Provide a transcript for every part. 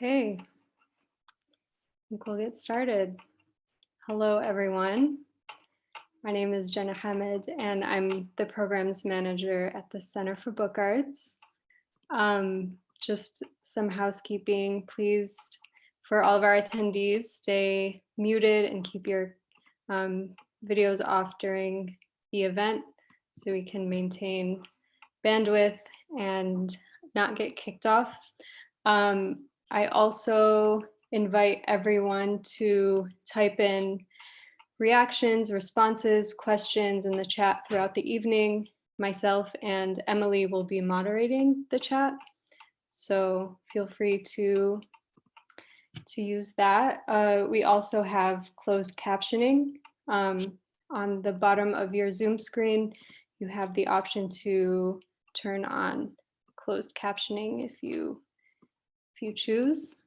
Okay, I think we'll get started. Hello, everyone. My name is Jenna Hamed, and I'm the programs manager at the Center for Book Arts. Just some housekeeping, please, for all of our attendees, stay muted and keep your videos off during the event so we can maintain bandwidth and not get kicked off. I also invite everyone to type in reactions, responses, questions in the chat throughout the evening. Myself and Emily will be moderating the chat, so feel free to use that. We also have closed captioning. On the bottom of your Zoom screen, you have the option to turn on closed captioning if you choose.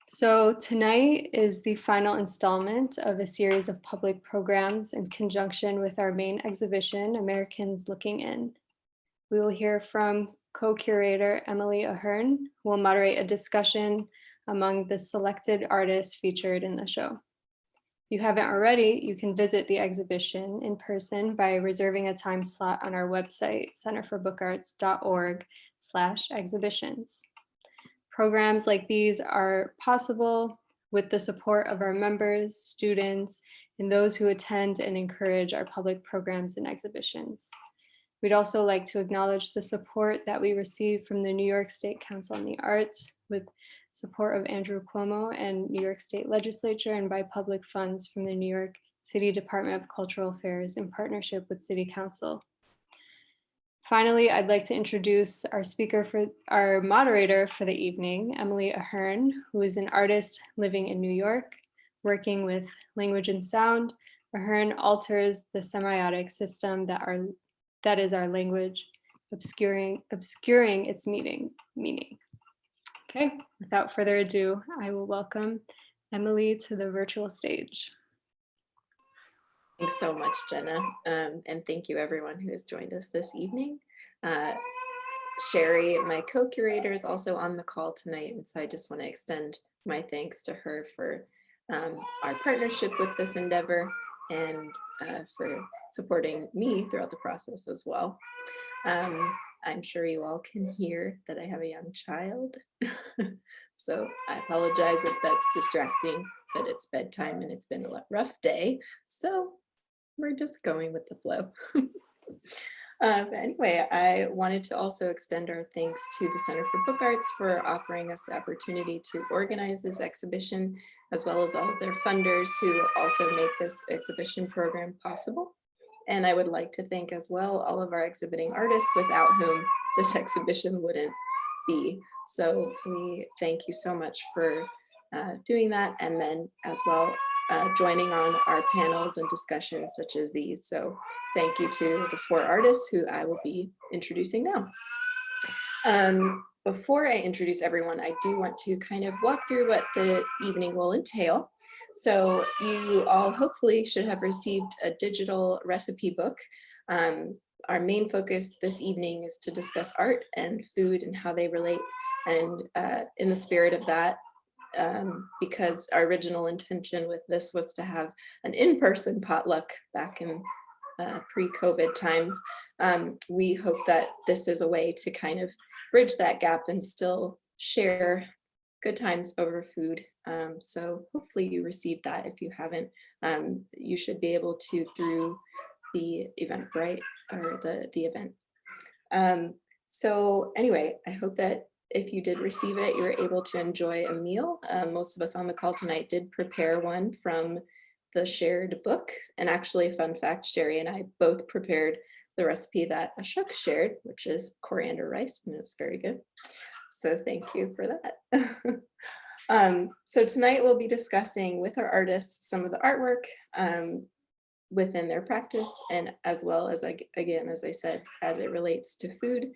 So tonight is the final installment of a series of public programs in conjunction with our main exhibition, Americans Looking In. We will hear from co-curator Emily Ahern, who will moderate a discussion among the selected artists featured in the show. If you haven't already, you can visit the exhibition in person by reserving a time slot on our website, centerforbookarts.org/exhibitions. Programs like these are possible with the support of our members, students, and those who attend and encourage our public programs and exhibitions. We'd also like to acknowledge the support that we receive from the New York State Council on the Arts with support of Andrew Cuomo and New York State Legislature, and by public funds from the New York City Department of Cultural Affairs in partnership with City Council. Finally, I'd like to introduce our moderator for the evening, Emily Ahern, who is an artist living in New York, working with language and sound. Ahern alters the semiotic system that is our language, obscuring its meaning. Okay, without further ado, I will welcome Emily to the virtual stage. Thanks so much, Jenna, and thank you everyone who has joined us this evening. Sherry, my co-curator, is also on the call tonight, and so I just want to extend my thanks to her for our partnership with this endeavor and for supporting me throughout the process as well. I'm sure you all can hear that I have a young child, so I apologize if that's distracting, but it's bedtime and it's been a rough day, so we're just going with the flow. But anyway, I wanted to also extend our thanks to the Center for Book Arts for offering us the opportunity to organize this exhibition, as well as all of their funders who also make this exhibition program possible. And I would like to thank as well all of our exhibiting artists without whom this exhibition wouldn't be. So we thank you so much for doing that, and then as well joining on our panels and discussions such as these. So thank you to the 4 artists who I will be introducing now. Before I introduce everyone, I do want to kind of walk through what the evening will entail. So you all hopefully should have received a digital recipe book. Our main focus this evening is to discuss art and food and how they relate. And in the spirit of that, because our original intention with this was to have an in-person potluck back in pre-COVID times, we hope that this is a way to kind of bridge that gap and still share good times over food. So hopefully you received that. If you haven't, you should be able to through the Eventbrite or the event. So anyway, I hope that if you did receive it, you were able to enjoy a meal. Most of us on the call tonight did prepare one from the shared book. And actually, a fun fact, Sherry and I both prepared the recipe that Ashok shared, which is coriander rice, and it was very good. So thank you for that. So tonight we'll be discussing with our artists some of the artwork within their practice, and as well as, again, as I said, as it relates to food.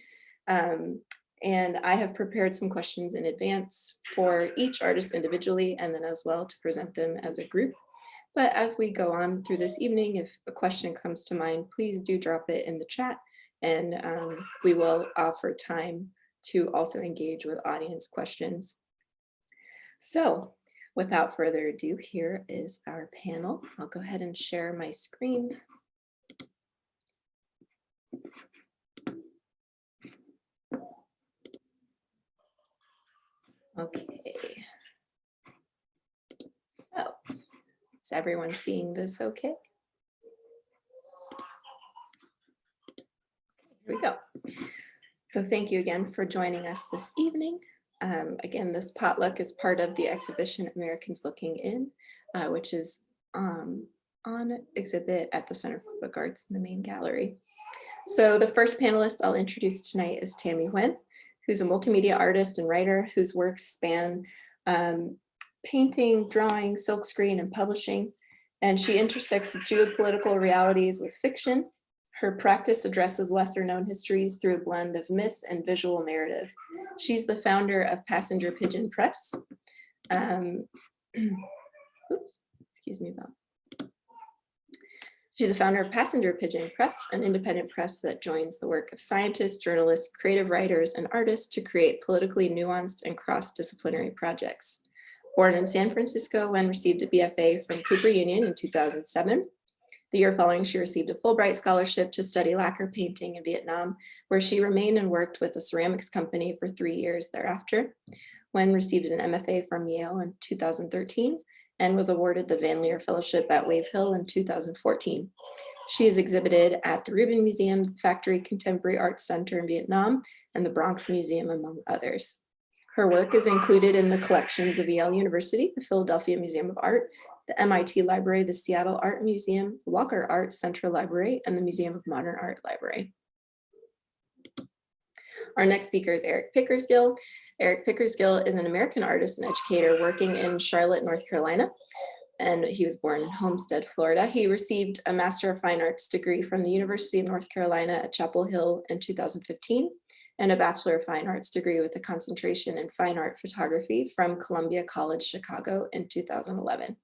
And I have prepared some questions in advance for each artist individually, and then as well to present them as a group. But as we go on through this evening, if a question comes to mind, please do drop it in the chat, and we will offer time to also engage with audience questions. So without further ado, here is our panel. I'll go ahead and share my screen. Okay. So is everyone seeing this okay? Here we go. So thank you again for joining us this evening. Again, this potluck is part of the exhibition Americans Looking In, which is on exhibit at the Center for Book Arts in the main gallery. So the first panelist I'll introduce tonight is Tammy Nguyen, who's a multimedia artist and writer whose works span painting, drawing, silkscreen, and publishing. And she intersects geopolitical realities with fiction. Her practice addresses lesser known histories through a blend of myth and visual narrative. She's the founder of Passenger Pigeon Press. Oops, excuse me about. She's the founder of Passenger Pigeon Press, an independent press that joins the work of scientists, journalists, creative writers, and artists to create politically nuanced and cross-disciplinary projects. Born in San Francisco, Nguyen received a BFA from Cooper Union in 2007. The year following, she received a Fulbright scholarship to study lacquer painting in Vietnam, where she remained and worked with a ceramics company for 3 years thereafter. Nguyen received an MFA from Yale in 2013 and was awarded the Van Leer Fellowship at Wave Hill in 2014. She is exhibited at the Rubin Museum, the Factory Contemporary Arts Center in Vietnam, and the Bronx Museum, among others. Her work is included in the collections of Yale University, the Philadelphia Museum of Art, the MIT Library, the Seattle Art Museum, the Walker Arts Central Library, and the Museum of Modern Art Library. Our next speaker is Eric Pickersgill. Eric Pickersgill is an American artist and educator working in Charlotte, North Carolina, and he was born in Homestead, Florida. He received a Master of Fine Arts degree from the University of North Carolina at Chapel Hill in 2015, and a Bachelor of Fine Arts degree with a concentration in fine art photography from Columbia College, Chicago in 2011.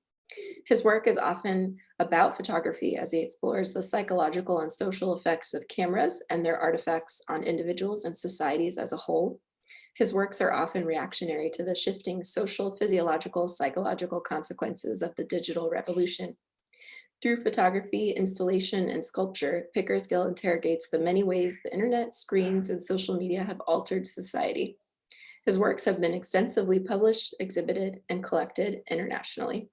His work is often about photography as he explores the psychological and social effects of cameras and their artifacts on individuals and societies as a whole. His works are often reactionary to the shifting social, physiological, psychological consequences of the digital revolution. Through photography, installation, and sculpture, Pickersgill interrogates the many ways the internet, screens, and social media have altered society. His works have been extensively published, exhibited, and collected internationally.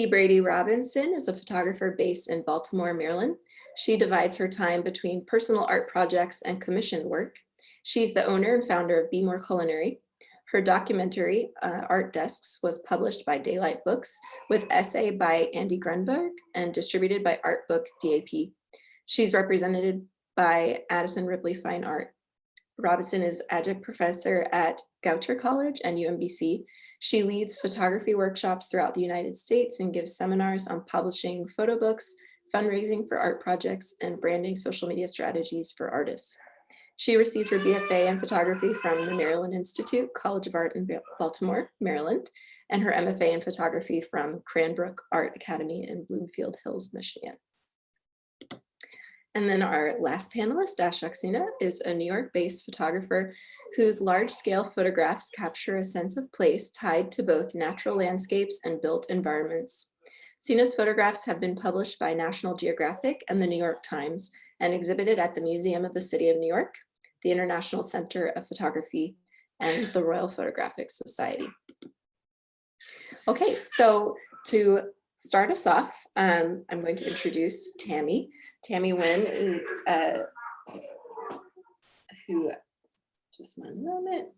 Brady Robinson is a photographer based in Baltimore, Maryland. She divides her time between personal art projects and commissioned work. She's the owner and founder of Be More Culinary. Her documentary, Art Desks, was published by Daylight Books with essay by Andy Grunberg and distributed by Art Book DAP. She's represented by Addison Ripley Fine Art. Robinson is adjunct professor at Goucher College and UMBC. She leads photography workshops throughout the United States and gives seminars on publishing photo books, fundraising for art projects, and branding social media strategies for artists. She received her BFA in photography from the Maryland Institute, College of Art in Baltimore, Maryland, and her MFA in photography from Cranbrook Art Academy in Bloomfield Hills, Michigan. And then our last panelist, Ashok Sinha, is a New York-based photographer whose large-scale photographs capture a sense of place tied to both natural landscapes and built environments. Sinha's photographs have been published by National Geographic and the New York Times and exhibited at the Museum of the City of New York, the International Center of Photography, and the Royal Photographic Society. Okay, so to start us off, I'm going to introduce Tammy Nguyen, who, just one moment,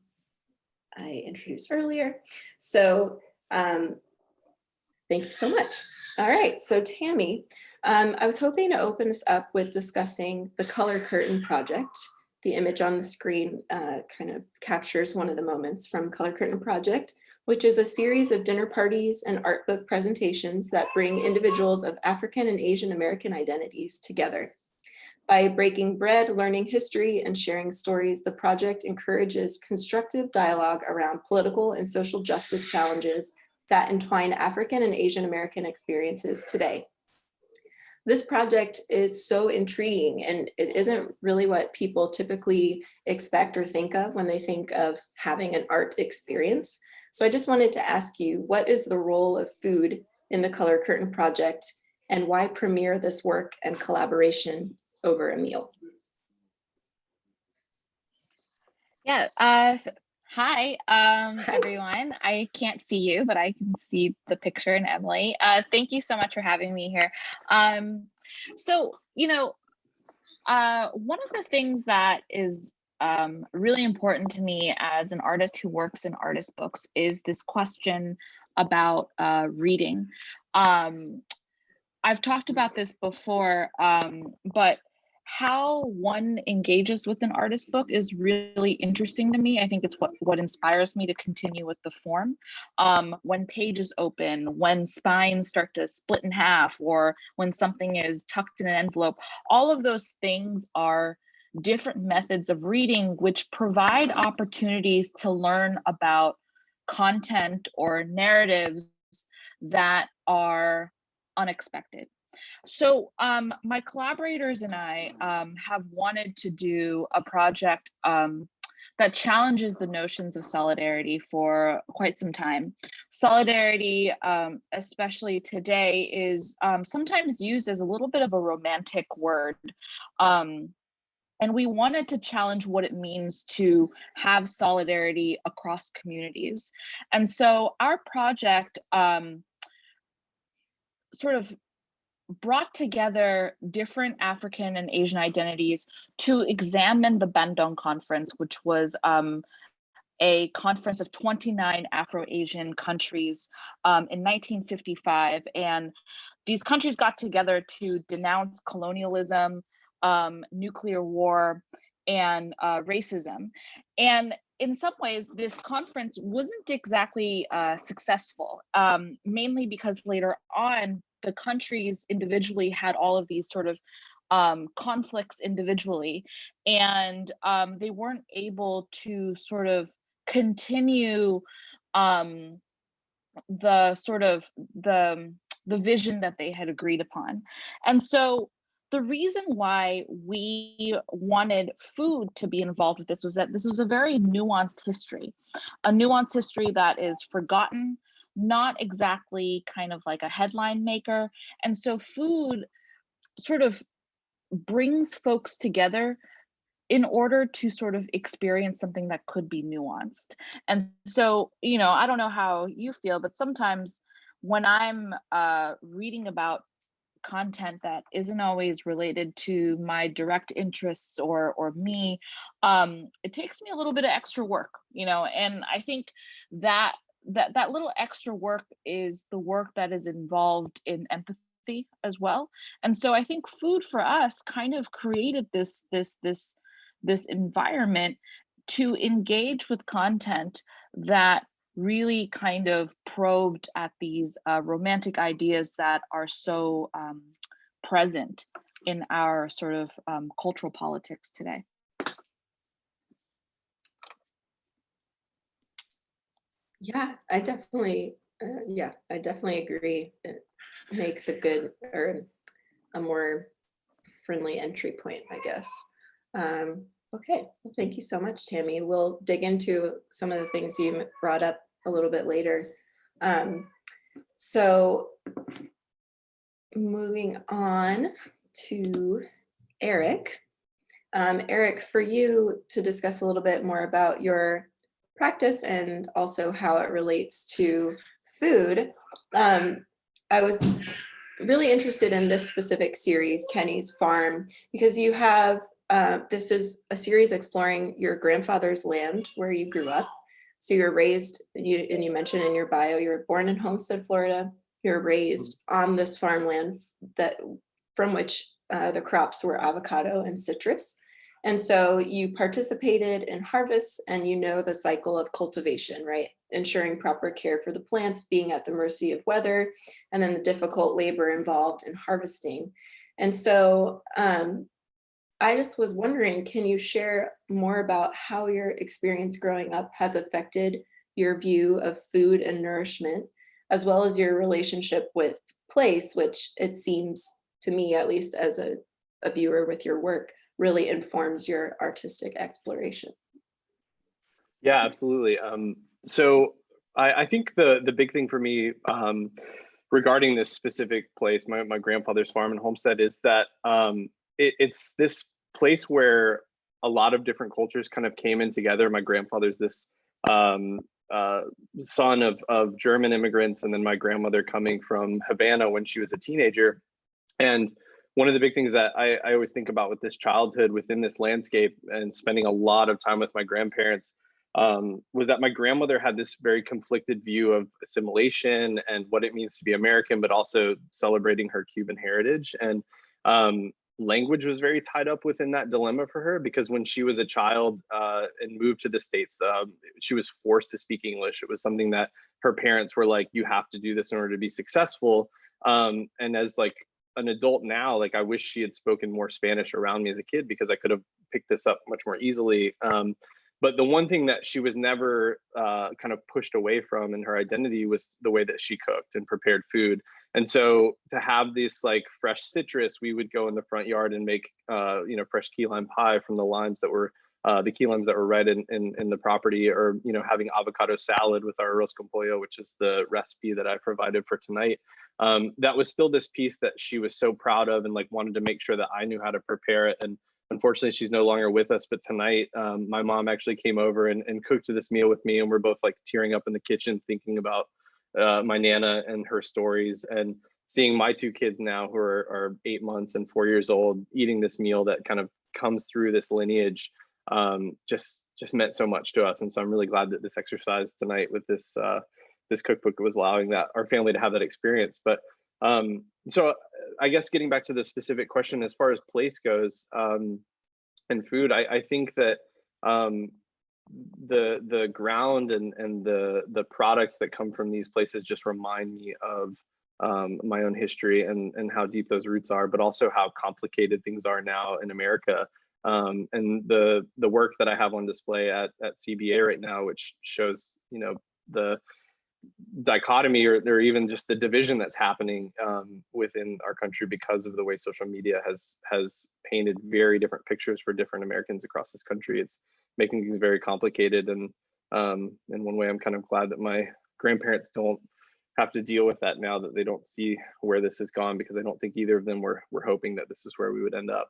I introduced earlier. So thank you so much. All right, so Tammy, I was hoping to open this up with discussing the Color Curtain Project. The image on the screen kind of captures one of the moments from Color Curtain Project, which is a series of dinner parties and art book presentations that bring individuals of African and Asian American identities together. By breaking bread, learning history, and sharing stories, the project encourages constructive dialogue around political and social justice challenges that entwine African and Asian American experiences today. this project is so intriguing, and it isn't really what people typically expect or think of when they think of having an art experience. So I just wanted to ask you, what is the role of food in the Color Curtain project, and why premiere this work and collaboration over a meal? Yeah. Hi, Hi. everyone. I can't see you, but I can see the picture and Emily. Thank you so much for having me here. Um, so, one of the things that is really important to me as an artist who works in artist books is this question about reading. Um, I've talked about this before, but how one engages with an artist book is really interesting to me. I think it's what inspires me to continue with the form. When pages open, when spines start to split in half, or when something is tucked in an envelope, all of those things are different methods of reading which provide opportunities to learn about content or narratives that are unexpected. So my collaborators and I have wanted to do a project that challenges the notions of solidarity for quite some time. Solidarity, especially today, is sometimes used as a little bit of a romantic word. Um, and we wanted to challenge what it means to have solidarity across communities. And so our project sort of brought together different African and Asian identities to examine the Bandung Conference, which was a conference of 29 Afro-Asian countries in 1955. And these countries got together to denounce colonialism, nuclear war, and racism. And in some ways, this conference wasn't exactly successful, mainly because later on, the countries individually had all of these sort of conflicts individually, and they weren't able to sort of continue um, the sort of the vision that they had agreed upon. And so the reason why we wanted food to be involved with this was that this was a very nuanced history, a nuanced history that is forgotten, not exactly kind of like a headline maker. And so food sort of brings folks together in order to sort of experience something that could be nuanced. And so, I don't know how you feel, but sometimes when I'm reading about content that isn't always related to my direct interests or me, it takes me a little bit of extra work, and I think that that little extra work is the work that is involved in empathy as well. And so I think food for us kind of created this environment to engage with content that really kind of probed at these romantic ideas that are so present in our sort of cultural politics today. Yeah, I definitely agree. It makes a good, or a more friendly entry point, I guess. Okay, well, thank you so much, Tammy. We'll dig into some of the things you brought up a little bit later. So moving on to Eric. Eric, for you to discuss a little bit more about your practice and also how it relates to food, I was really interested in this specific series, Kenny's Farm, because you have, this is a series exploring your grandfather's land where you grew up. So you were raised, and you mentioned in your bio, you were born in Homestead, Florida. You were raised on this farmland from which the crops were avocado and citrus. And so you participated in harvests, and you know the cycle of cultivation, right? Ensuring proper care for the plants, being at the mercy of weather, and then the difficult labor involved in harvesting. And so I just was wondering, can you share more about how your experience growing up has affected your view of food and nourishment, as well as your relationship with place, which it seems to me, at least as a viewer with your work, really informs your artistic exploration. Yeah, absolutely. So I think the big thing for me regarding this specific place, my grandfather's farm and homestead, is that it's this place where a lot of different cultures kind of came in together. My grandfather's this um, son of German immigrants, and then my grandmother coming from Havana when she was a teenager. And one of the big things that I always think about with this childhood within this landscape and spending a lot of time with my grandparents was that my grandmother had this very conflicted view of assimilation and what it means to be American, but also celebrating her Cuban heritage. And language was very tied up within that dilemma for her, because when she was a child and moved to the States, she was forced to speak English. It was something that her parents were like, you have to do this in order to be successful. And as like an adult now, like I wish she had spoken more Spanish around me as a kid, because I could have picked this up much more easily. But the one thing that she was never kind of pushed away from in her identity was the way that she cooked and prepared food. And so to have this like fresh citrus, we would go in the front yard and make fresh key lime pie from the limes that were the key limes that were right in the property, or having avocado salad with our arroz con pollo, which is the recipe that I provided for tonight. That was still this piece that she was so proud of and like wanted to make sure that I knew how to prepare it. And unfortunately, she's no longer with us. But tonight, my mom actually came over and cooked this meal with me, and we're both like tearing up in the kitchen thinking about my Nana and her stories, and seeing my two kids now who are 8 months and 4 years old eating this meal that kind of comes through this lineage just meant so much to us. And so I'm really glad that this exercise tonight with this cookbook was allowing that our family to have that experience. But so I guess getting back to the specific question as far as place goes and food, I think that the ground and the products that come from these places just remind me of my own history and how deep those roots are, but also how complicated things are now in America. And the work that I have on display at CBA right now, which shows the dichotomy or even just the division that's happening within our country because of the way social media has painted very different pictures for different Americans across this country. It's making things very complicated, and in one way I'm kind of glad that my grandparents don't have to deal with that now, that they don't see where this has gone, because I don't think either of them were hoping that this is where we would end up.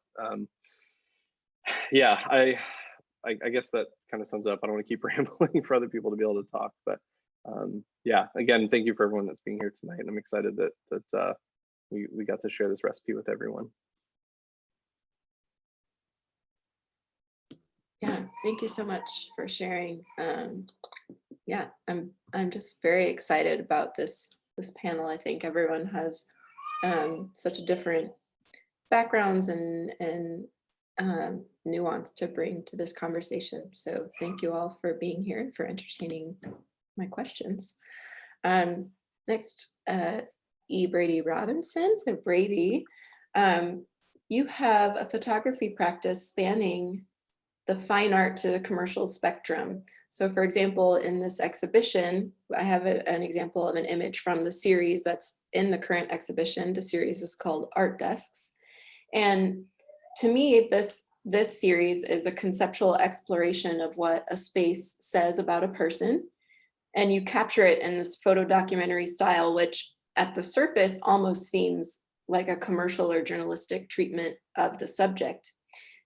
Yeah, I guess that kind of sums up. I don't want to keep rambling for other people to be able to talk, but yeah, again, thank you for everyone that's being here tonight. And I'm excited that we got to share this recipe with everyone. Yeah, thank you so much for sharing. Yeah, I'm just very excited about this panel. I think everyone has such different backgrounds and nuance to bring to this conversation. So thank you all for being here and for entertaining my questions. Next, Brady Robinson. So Brady, you have a photography practice spanning the fine art to the commercial spectrum. So for example, in this exhibition, I have an example of an image from the series that's in the current exhibition. The series is called Art Desks. And to me, this series is a conceptual exploration of what a space says about a person. And you capture it in this photo documentary style, which at the surface almost seems like a commercial or journalistic treatment of the subject.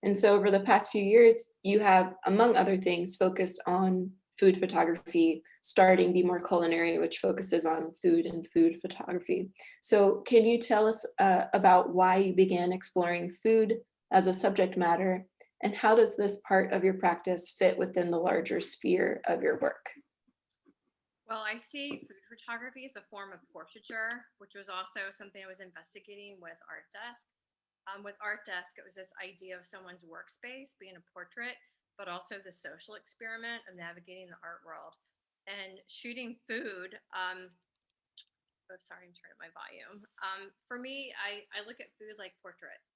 And so over the past few years, you have, among other things, focused on food photography, starting Be More Culinary, which focuses on food and food photography. So can you tell us about why you began exploring food as a subject matter, and how does this part of your practice fit within the larger sphere of your work? Well, I see food photography as a form of portraiture, which was also something I was investigating with Art Desk. With Art Desk, it was this idea of someone's workspace being a portrait, but also the social experiment of navigating the art world. And shooting food, sorry, I'm turning up my volume. For me, I look at food like portraits.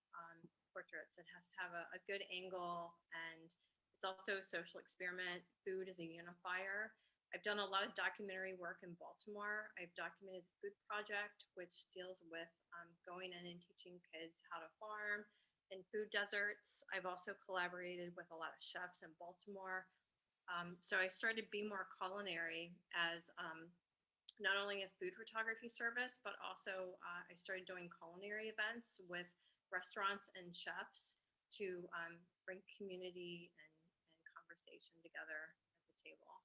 It has to have a good angle, and it's also a social experiment. Food is a unifier. I've done a lot of documentary work in Baltimore. I've documented the Food Project, which deals with going in and teaching kids how to farm in food deserts. I've also collaborated with a lot of chefs in Baltimore. So I started Be More Culinary as not only a food photography service, but also I started doing culinary events with restaurants and chefs to bring community and conversation together at the table.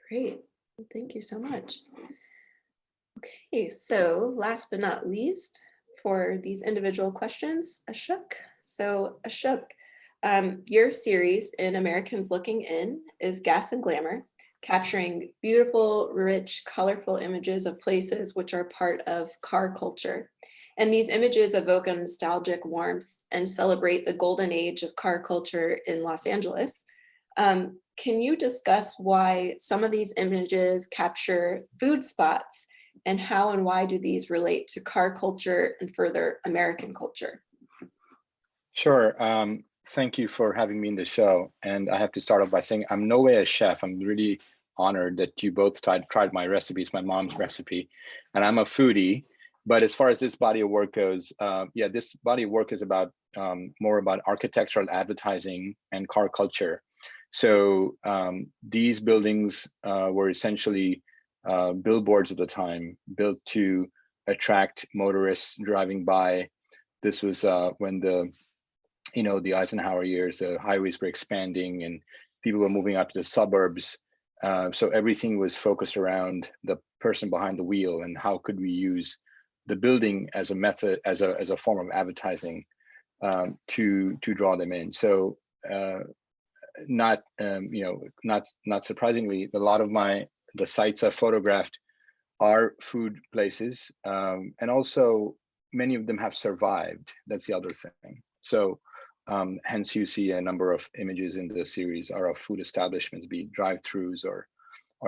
Great, thank you so much. Okay, so last but not least, for these individual questions, Ashok. So Ashok, your series in Americans Looking In is Gas and Glamour, capturing beautiful, rich, colorful images of places which are part of car culture. And these images evoke a nostalgic warmth and celebrate the golden age of car culture in Los Angeles. Can you discuss why some of these images capture food spots, and how and why do these relate to car culture and further American culture? Sure. Thank you for having me in the show. And I have to start off by saying I'm no way a chef. I'm really honored that you both tried my recipe. It's my mom's recipe, and I'm a foodie. But as far as this body of work goes, yeah, this body of work is about more about architectural advertising and car culture. So these buildings were essentially billboards at the time, built to attract motorists driving by. This was when the Eisenhower years, the highways were expanding and people were moving out to the suburbs. So everything was focused around the person behind the wheel and how could we use the building as a method, as a form of advertising to draw them in. So not surprisingly, a lot of the sites I photographed are food places, and also many of them have survived. That's the other thing. So hence you see a number of images in the series are of food establishments, be it drive-throughs or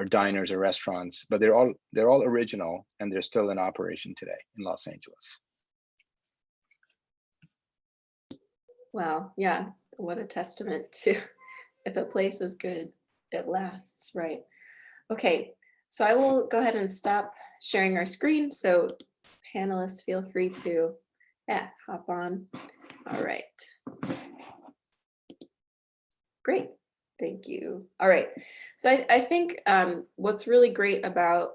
diners or restaurants, but they're all original and they're still in operation today in Los Angeles. Wow, yeah, what a testament to if a place is good, it lasts, right? Okay, so I will go ahead and stop sharing our screen. So panelists, feel free to hop on. All right. Great, thank you. All right, so I think what's really great about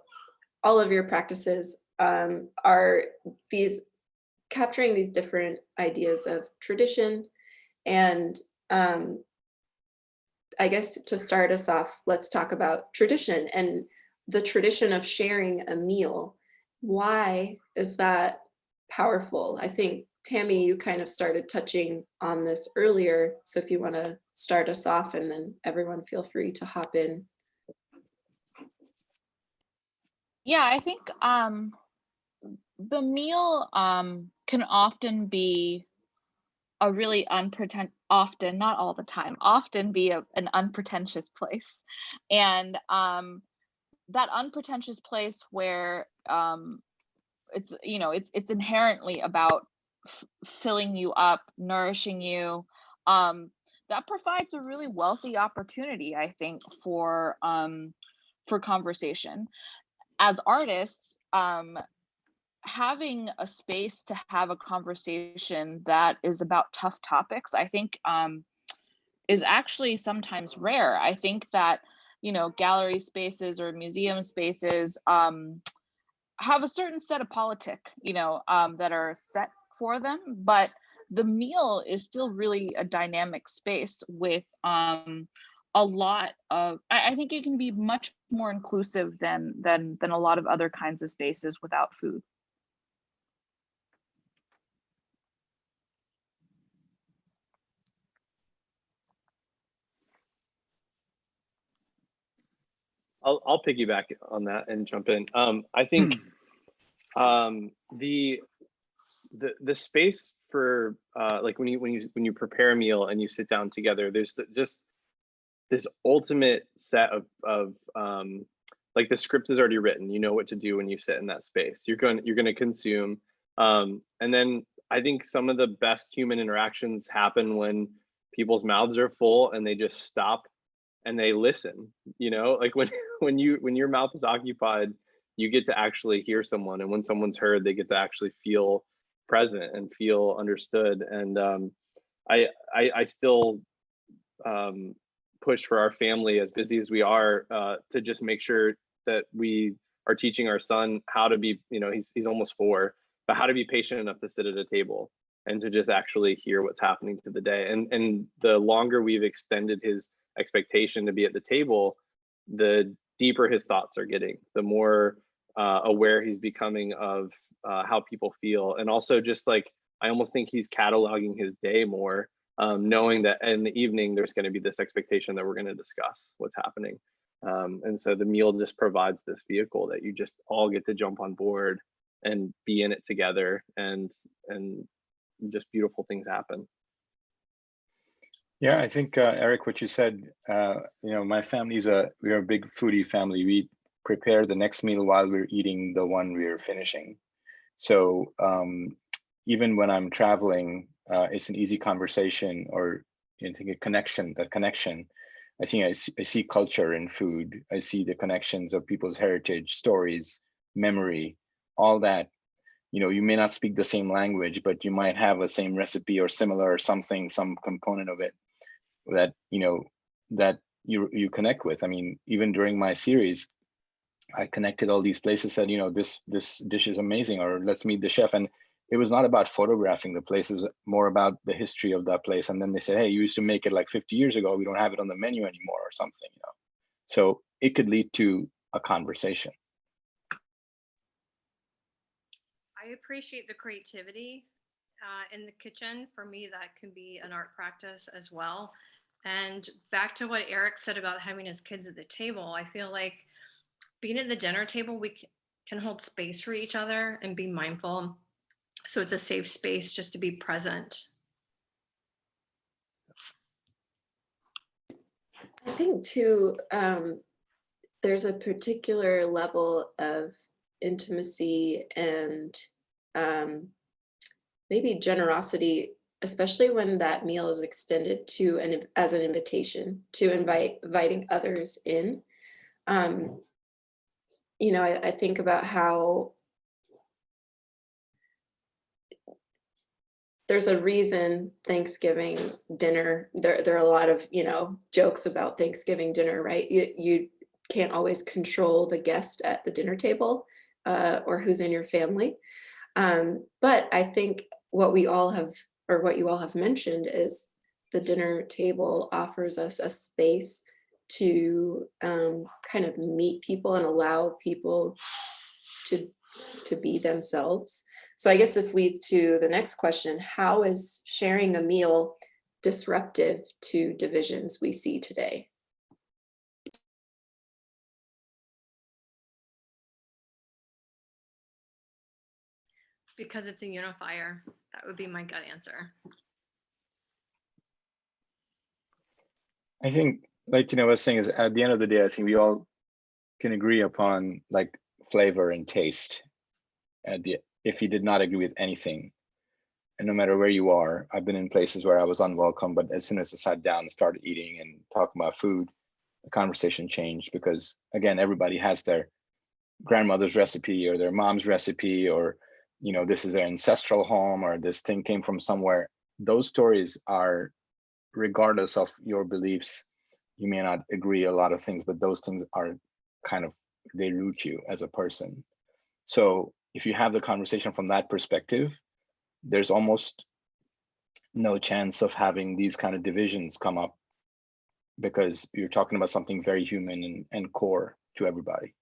all of your practices are these capturing these different ideas of tradition. And I guess to start us off, let's talk about tradition and the tradition of sharing a meal. Why is that powerful? I think, Tammy, you kind of started touching on this earlier. So if you want to start us off, and then everyone feel free to hop in. Yeah, I think the meal can often be a really often, not all the time, often be an unpretentious place. And that unpretentious place where it's it's inherently about filling you up, nourishing you, that provides a really wealthy opportunity, I think, for conversation. As artists, having a space to have a conversation that is about tough topics, I think, is actually sometimes rare. I think that gallery spaces or museum spaces have a certain set of politic, that are set for them, but the meal is still really a dynamic space with a lot of, I think it can be much more inclusive than a lot of other kinds of spaces without food. I'll piggyback on that and jump in. I think the space for like when you prepare a meal and you sit down together, there's just this ultimate set of like the script is already written. You know what to do when you sit in that space. You're going to consume, and then I think some of the best human interactions happen when people's mouths are full and they just stop and they listen. You know, like when your mouth is occupied, you get to actually hear someone, and when someone's heard, they get to actually feel present and feel understood. And I still push for our family, as busy as we are, to just make sure that we are teaching our son how to be, you know, he's almost 4, but how to be patient enough to sit at a table and to just actually hear what's happening to the day. And the longer we've extended his expectation to be at the table, the deeper his thoughts are getting, the more aware he's becoming of how people feel. And also just like, I almost think he's cataloging his day more, knowing that in the evening, there's going to be this expectation that we're going to discuss what's happening. And so the meal just provides this vehicle that you just all get to jump on board and be in it together, and just beautiful things happen. Yeah, I think Eric, what you said, you know, my family's we're a big foodie family. We prepare the next meal while we're eating the one we're finishing. So even when I'm traveling, it's an easy conversation, or I think a connection. That connection, I think I see culture in food. I see the connections of people's heritage, stories, memory, all that. You know, you may not speak the same language, but you might have the same recipe or similar or something, some component of it that, you know, that you connect with. I mean, even during my series, I connected all these places, said, you know, this dish is amazing, or let's meet the chef. And it was not about photographing the place, it was more about the history of that place. And then they said, hey, you used to make it like 50 years ago, we don't have it on the menu anymore, or something, you know. So it could lead to a conversation. I appreciate the creativity in the kitchen. For me, that can be an art practice as well. And back to what Eric said about having his kids at the table, I feel like being at the dinner table, we can hold space for each other and be mindful. So it's a safe space just to be present. I think too, there's a particular level of intimacy and maybe generosity, especially when that meal is extended to as an invitation, to inviting others in. You know, I think about how there's a reason Thanksgiving dinner, there are a lot of, you know, jokes about Thanksgiving dinner, right? You can't always control the guest at the dinner table or who's in your family. But I think what we all have, or what you all have mentioned, is the dinner table offers us a space to kind of meet people and allow people to be themselves. So I guess this leads to the next question: how is sharing a meal disruptive to divisions we see today? Because it's a unifier. That would be my gut answer. I think, like, you know, I was saying, is at the end of the day, I think we all can agree upon like flavor and taste. If you did not agree with anything, and no matter where you are, I've been in places where I was unwelcome, but as soon as I sat down and started eating and talking about food, the conversation changed, because again, everybody has their grandmother's recipe or their mom's recipe, or, you know, this is their ancestral home, or this thing came from somewhere. Those stories are, regardless of your beliefs, you may not agree a lot of things, but those things are kind of, they root you as a person. So if you have the conversation from that perspective, there's almost no chance of having these kind of divisions come up, because you're talking about something very human and core to everybody.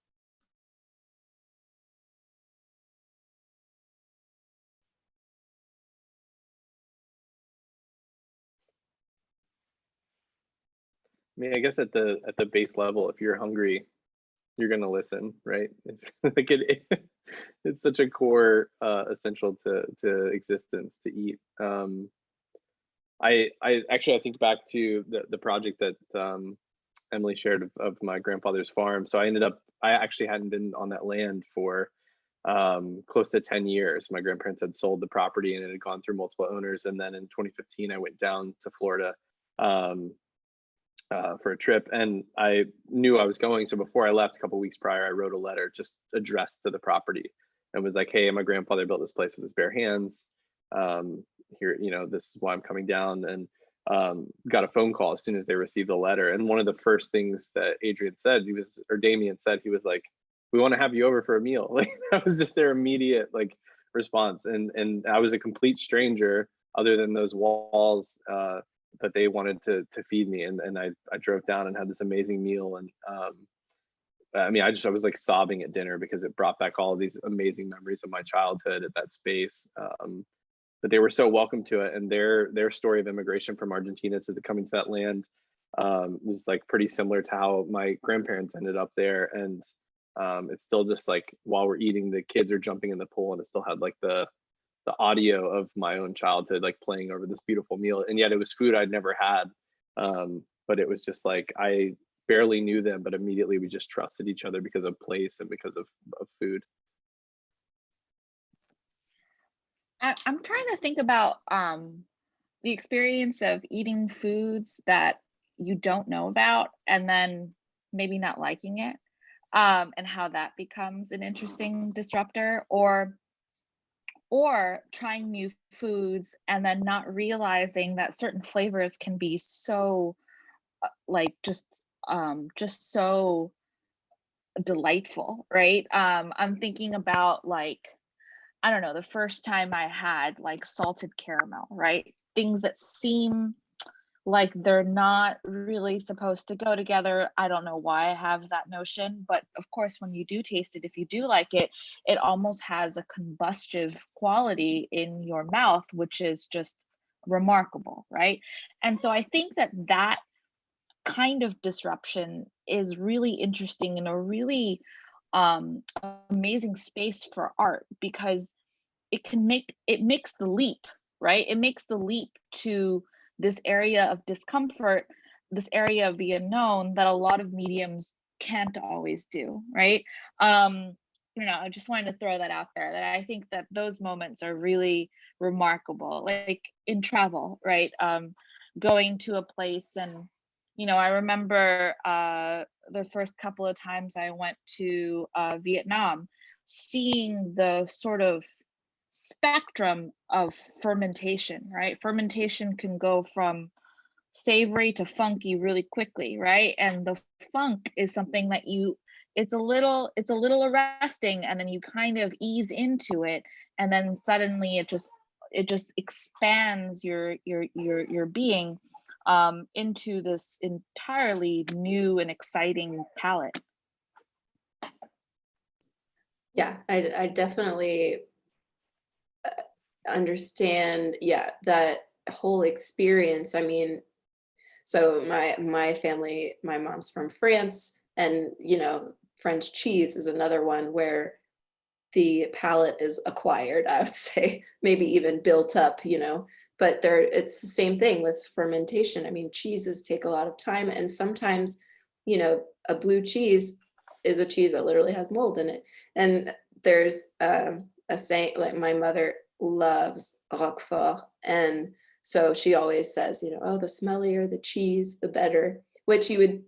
I mean, I guess at the base level, if you're hungry, you're gonna listen, right? Like it's such a core essential to existence, to eat. I actually, I think back to the project that Emily shared of my grandfather's farm. So I actually hadn't been on that land for close to 10 years. My grandparents had sold the property and it had gone through multiple owners. And then in 2015, I went down to Florida for a trip, and I knew I was going. So before I left, a couple weeks prior, I wrote a letter just addressed to the property and was like, "Hey, my grandfather built this place with his bare hands. Here, this is why I'm coming down." And got a phone call as soon as they received the letter. And one of the first things that Adrian said, Damien said, he was like, "We want to have you over for a meal." Like that was just their immediate like response. And I was a complete stranger other than those walls, but they wanted to feed me. And I drove down and had this amazing meal. And I mean, I was like sobbing at dinner because it brought back all of these amazing memories of my childhood at that space. But they were so welcome to it, and their story of immigration from Argentina to coming to that land was like pretty similar to how my grandparents ended up there. And it's still just like while we're eating, the kids are jumping in the pool, and it still had like the audio of my own childhood like playing over this beautiful meal. And yet it was food I'd never had, but it was just like I barely knew them, but immediately we just trusted each other because of place and because of food. I'm trying to think about the experience of eating foods that you don't know about and then maybe not liking it, and how that becomes an interesting disruptor, or trying new foods and then not realizing that certain flavors can be so like just so delightful, right? I'm thinking about like, I don't know, the first time I had like salted caramel, right? Things that seem like they're not really supposed to go together. I don't know why I have that notion, but of course, when you do taste it, if you do like it, it almost has a combustive quality in your mouth, which is just remarkable, right? And so I think that kind of disruption is really interesting and a really amazing space for art, because it makes the leap, right? It makes the leap to this area of discomfort, this area of the unknown that a lot of mediums can't always do, right? I just wanted to throw that out there, that I think that those moments are really remarkable, like in travel, right? Going to a place, and I remember the first couple of times I went to Vietnam, seeing the sort of spectrum of fermentation, right? Fermentation can go from savory to funky really quickly, right? And the funk is something that it's a little arresting, and then you kind of ease into it, and then suddenly it just expands your being into this entirely new and exciting palette. Yeah, I definitely understand, yeah, that whole experience. I mean, so my family, my mom's from France, and French cheese is another one where the palate is acquired, I would say, maybe even built up, but it's the same thing with fermentation. I mean, cheeses take a lot of time, and sometimes, a blue cheese is a cheese that literally has mold in it. And there's a saying, like my mother loves Roquefort, and so she always says, oh, the smellier the cheese, the better, which you would,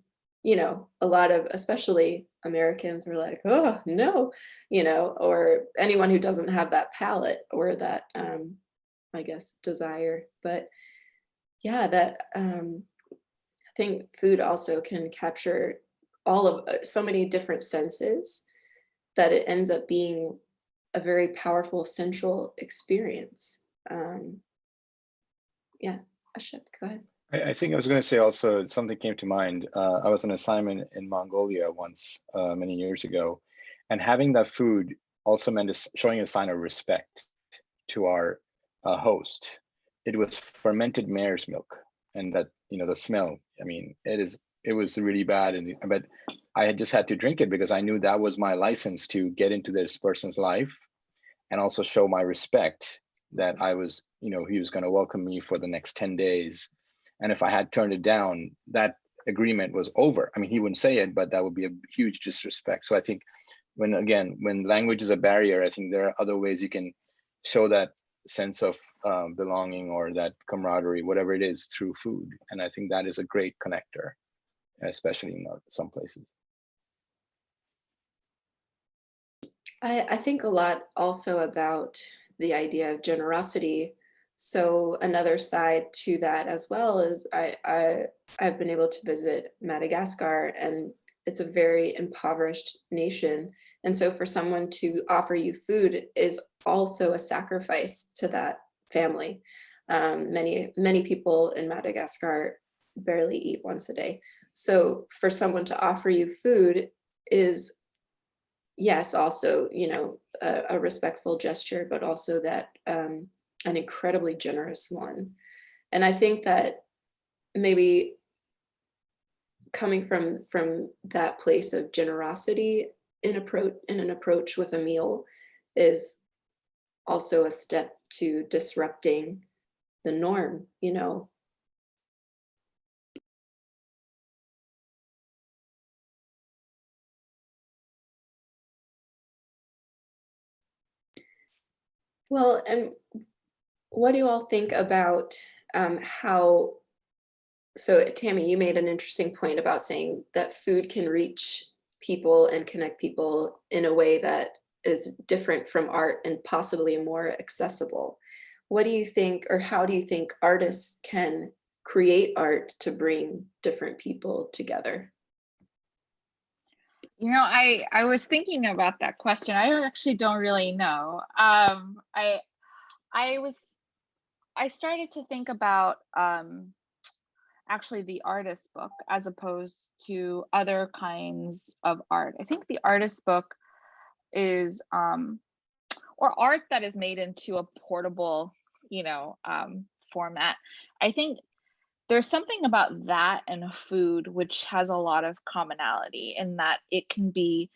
a lot of, especially Americans, are like, oh, no, or anyone who doesn't have that palate or that, I guess, desire. But yeah, that I think food also can capture all of so many different senses that it ends up being a very powerful central experience. Yeah, Ashok, go ahead. I think I was going to say also, something came to mind. I was on assignment in Mongolia once, many years ago, and having that food also meant showing a sign of respect to our host. It was fermented mare's milk, and that, the smell, I mean, it was really bad, but I had just had to drink it because I knew that was my license to get into this person's life and also show my respect that I was, he was going to welcome me for the next 10 days. And if I had turned it down, that agreement was over. I mean, he wouldn't say it, but that would be a huge disrespect. So I think when language is a barrier, I think there are other ways you can show that sense of belonging or that camaraderie, whatever it is, through food. And I think that is a great connector, especially in some places. I think a lot also about the idea of generosity. So another side to that as well is I've been able to visit Madagascar, and it's a very impoverished nation. And so for someone to offer you food is also a sacrifice to that family. Many people in Madagascar barely eat once a day. So for someone to offer you food is, yes, also, you know, a respectful gesture, but also that an incredibly generous one. And I think that maybe coming from that place of generosity in an approach with a meal is also a step to disrupting the norm, you know. Well, and what do you all think about how, so Tammy, you made an interesting point about saying that food can reach people and connect people in a way that is different from art and possibly more accessible. What do you think, or how do you think artists can create art to bring different people together? You know, I was thinking about that question. I actually don't really know. I started to think about actually the artist book as opposed to other kinds of art. I think the artist book is or art that is made into a portable, you know, format. I think there's something about that and food which has a lot of commonality in that it can be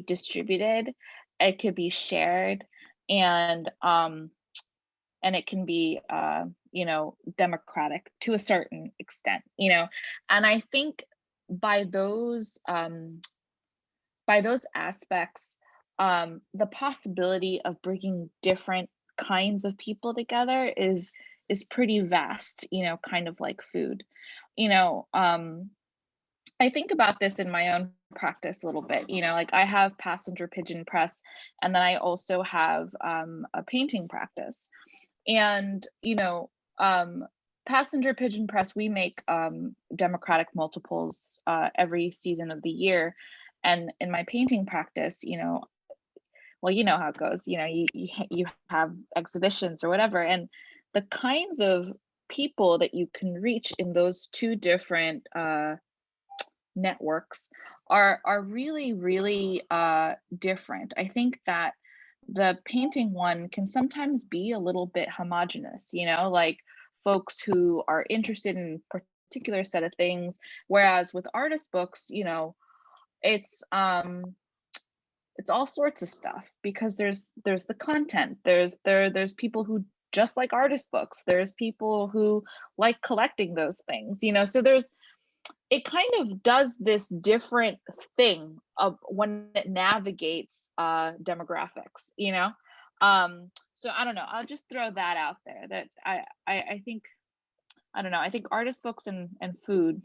distributed, it could be shared, and it can be you know, democratic to a certain extent, you know. And I think by those aspects, the possibility of bringing different kinds of people together is pretty vast, you know, kind of like food. You know, I think about this in my own practice a little bit, you know, like I have passenger pigeon press, and then I also have a painting practice. And, you know, passenger pigeon press, we make democratic multiples every season of the year. And in my painting practice, you know, well, you know how it goes, you know, you have exhibitions or whatever, and the kinds of people that you can reach in those two different networks are really, really different. I think that the painting one can sometimes be a little bit homogenous, you know, like folks who are interested in particular set of things, whereas with artist books, you know, it's all sorts of stuff because there's the content, there's people who just like artist books, there's people who like collecting those things, you know, so it kind of does this different thing of when it navigates demographics, you know. So I don't know, I'll just throw that out there that I think, I don't know, I think artist books and food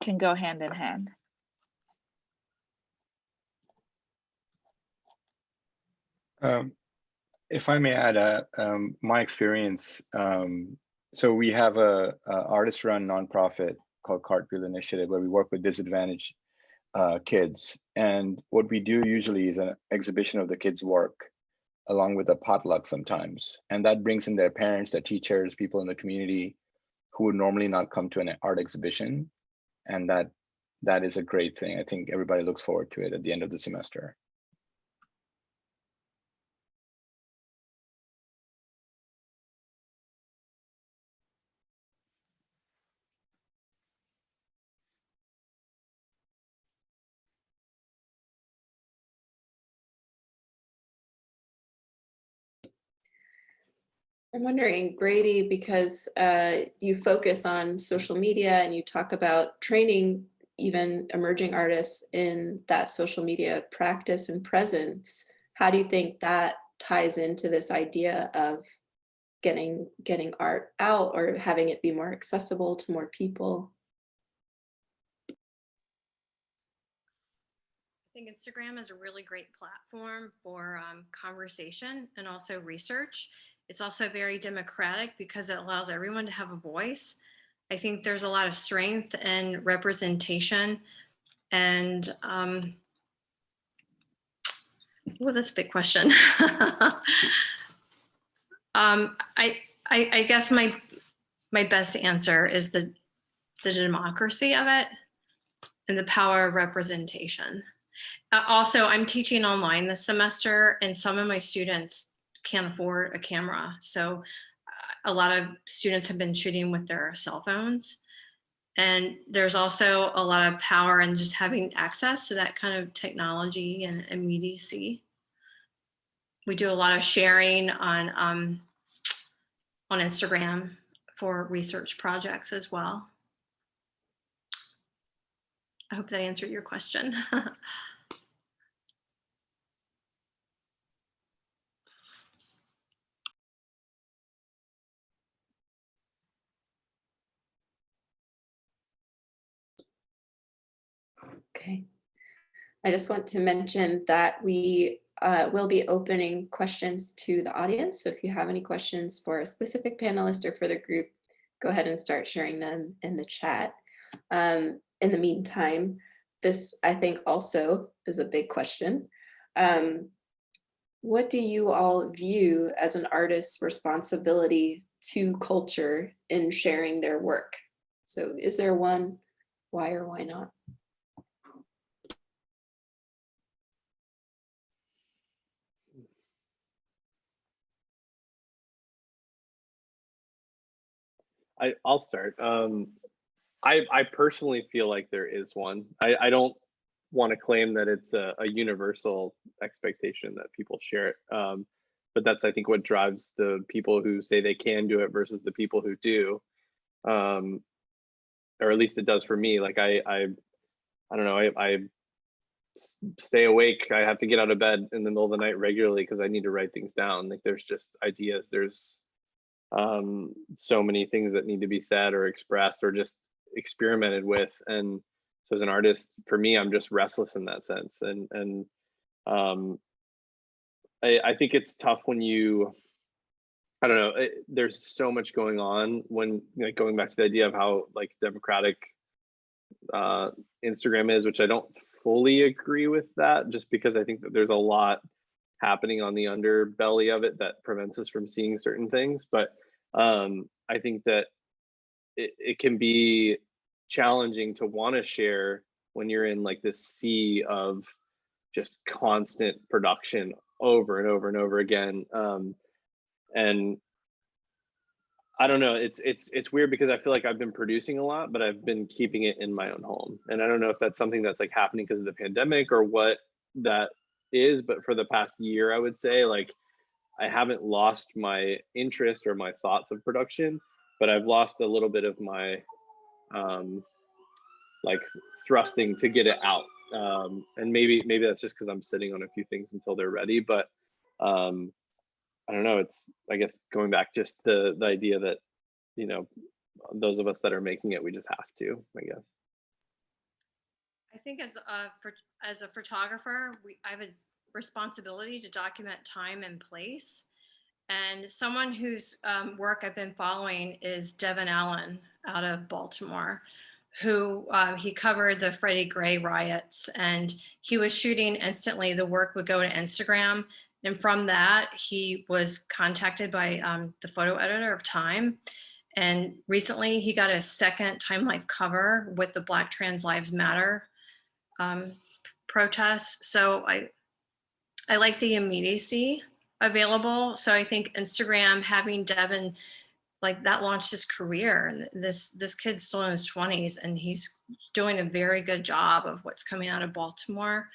can go hand in hand. If I may add, my experience, so we have a artist-run nonprofit called Cartwheel Initiative, where we work with disadvantaged kids. And what we do usually is an exhibition of the kids' work, along with a potluck sometimes. And that brings in their parents, their teachers, people in the community who would normally not come to an art exhibition. And that is a great thing. I think everybody looks forward to it at the end of the semester. I'm wondering, Brady, because you focus on social media and you talk about training even emerging artists in that social media practice and presence, how do you think that ties into this idea of getting art out or having it be more accessible to more people. I think Instagram is a really great platform for conversation and also research. It's also very democratic because it allows everyone to have a voice. I think there's a lot of strength in representation, and well, that's a big question. I guess my best answer is the democracy of it and the power of representation. Also, I'm teaching online this semester, and some of my students can't afford a camera. So a lot of students have been shooting with their cell phones. And there's also a lot of power in just having access to that kind of technology and immediacy. We do a lot of sharing on Instagram for research projects as well. I hope that answered your question. Okay. I just want to mention that we will be opening questions to the audience. So if you have any questions for a specific panelist or for the group, go ahead and start sharing them in the chat. In the meantime, this I think also is a big question. What do you all view as an artist's responsibility to culture in sharing their work? So is there one? Why or why not? I'll start. I personally feel like there is one. I don't want to claim that it's a universal expectation that people share it. But that's, I think, what drives the people who say they can do it versus the people who do. Or at least it does for me. Like I don't know, I stay awake. I have to get out of bed in the middle of the night regularly because I need to write things down. Like there's just ideas, there's so many things that need to be said or expressed or just experimented with. And so as an artist, for me, I'm just restless in that sense. And I think it's tough when you, I don't know, there's so much going on when, like, going back to the idea of how like democratic Instagram is, which I don't fully agree with that, just because I think that there's a lot happening on the underbelly of it that prevents us from seeing certain things. But I think that it can be challenging to want to share when you're in like this sea of just constant production over and over and over again. And I don't know, it's weird because I feel like I've been producing a lot, but I've been keeping it in my own home. And I don't know if that's something that's like happening because of the pandemic or what that is, but for the past year, I would say, like, I haven't lost my interest or my thoughts of production, but I've lost a little bit of my like thrusting to get it out. And maybe that's just because I'm sitting on a few things until they're ready. But I don't know, it's, I guess, going back just the idea that, you know, those of us that are making it, we just have to, I guess. I think as a photographer, I have a responsibility to document time and place. And someone whose work I've been following is Devin Allen out of Baltimore, who he covered the Freddie Gray riots, and he was shooting instantly. The work would go to Instagram. And from that, he was contacted by the photo editor of Time. And recently he got a second Time Life cover with the Black Trans Lives Matter protests. So I like the immediacy available. So I think Instagram, having Devin, like, that launched his career. And this kid's still in his 20s, and he's doing a very good job of what's coming out of Baltimore.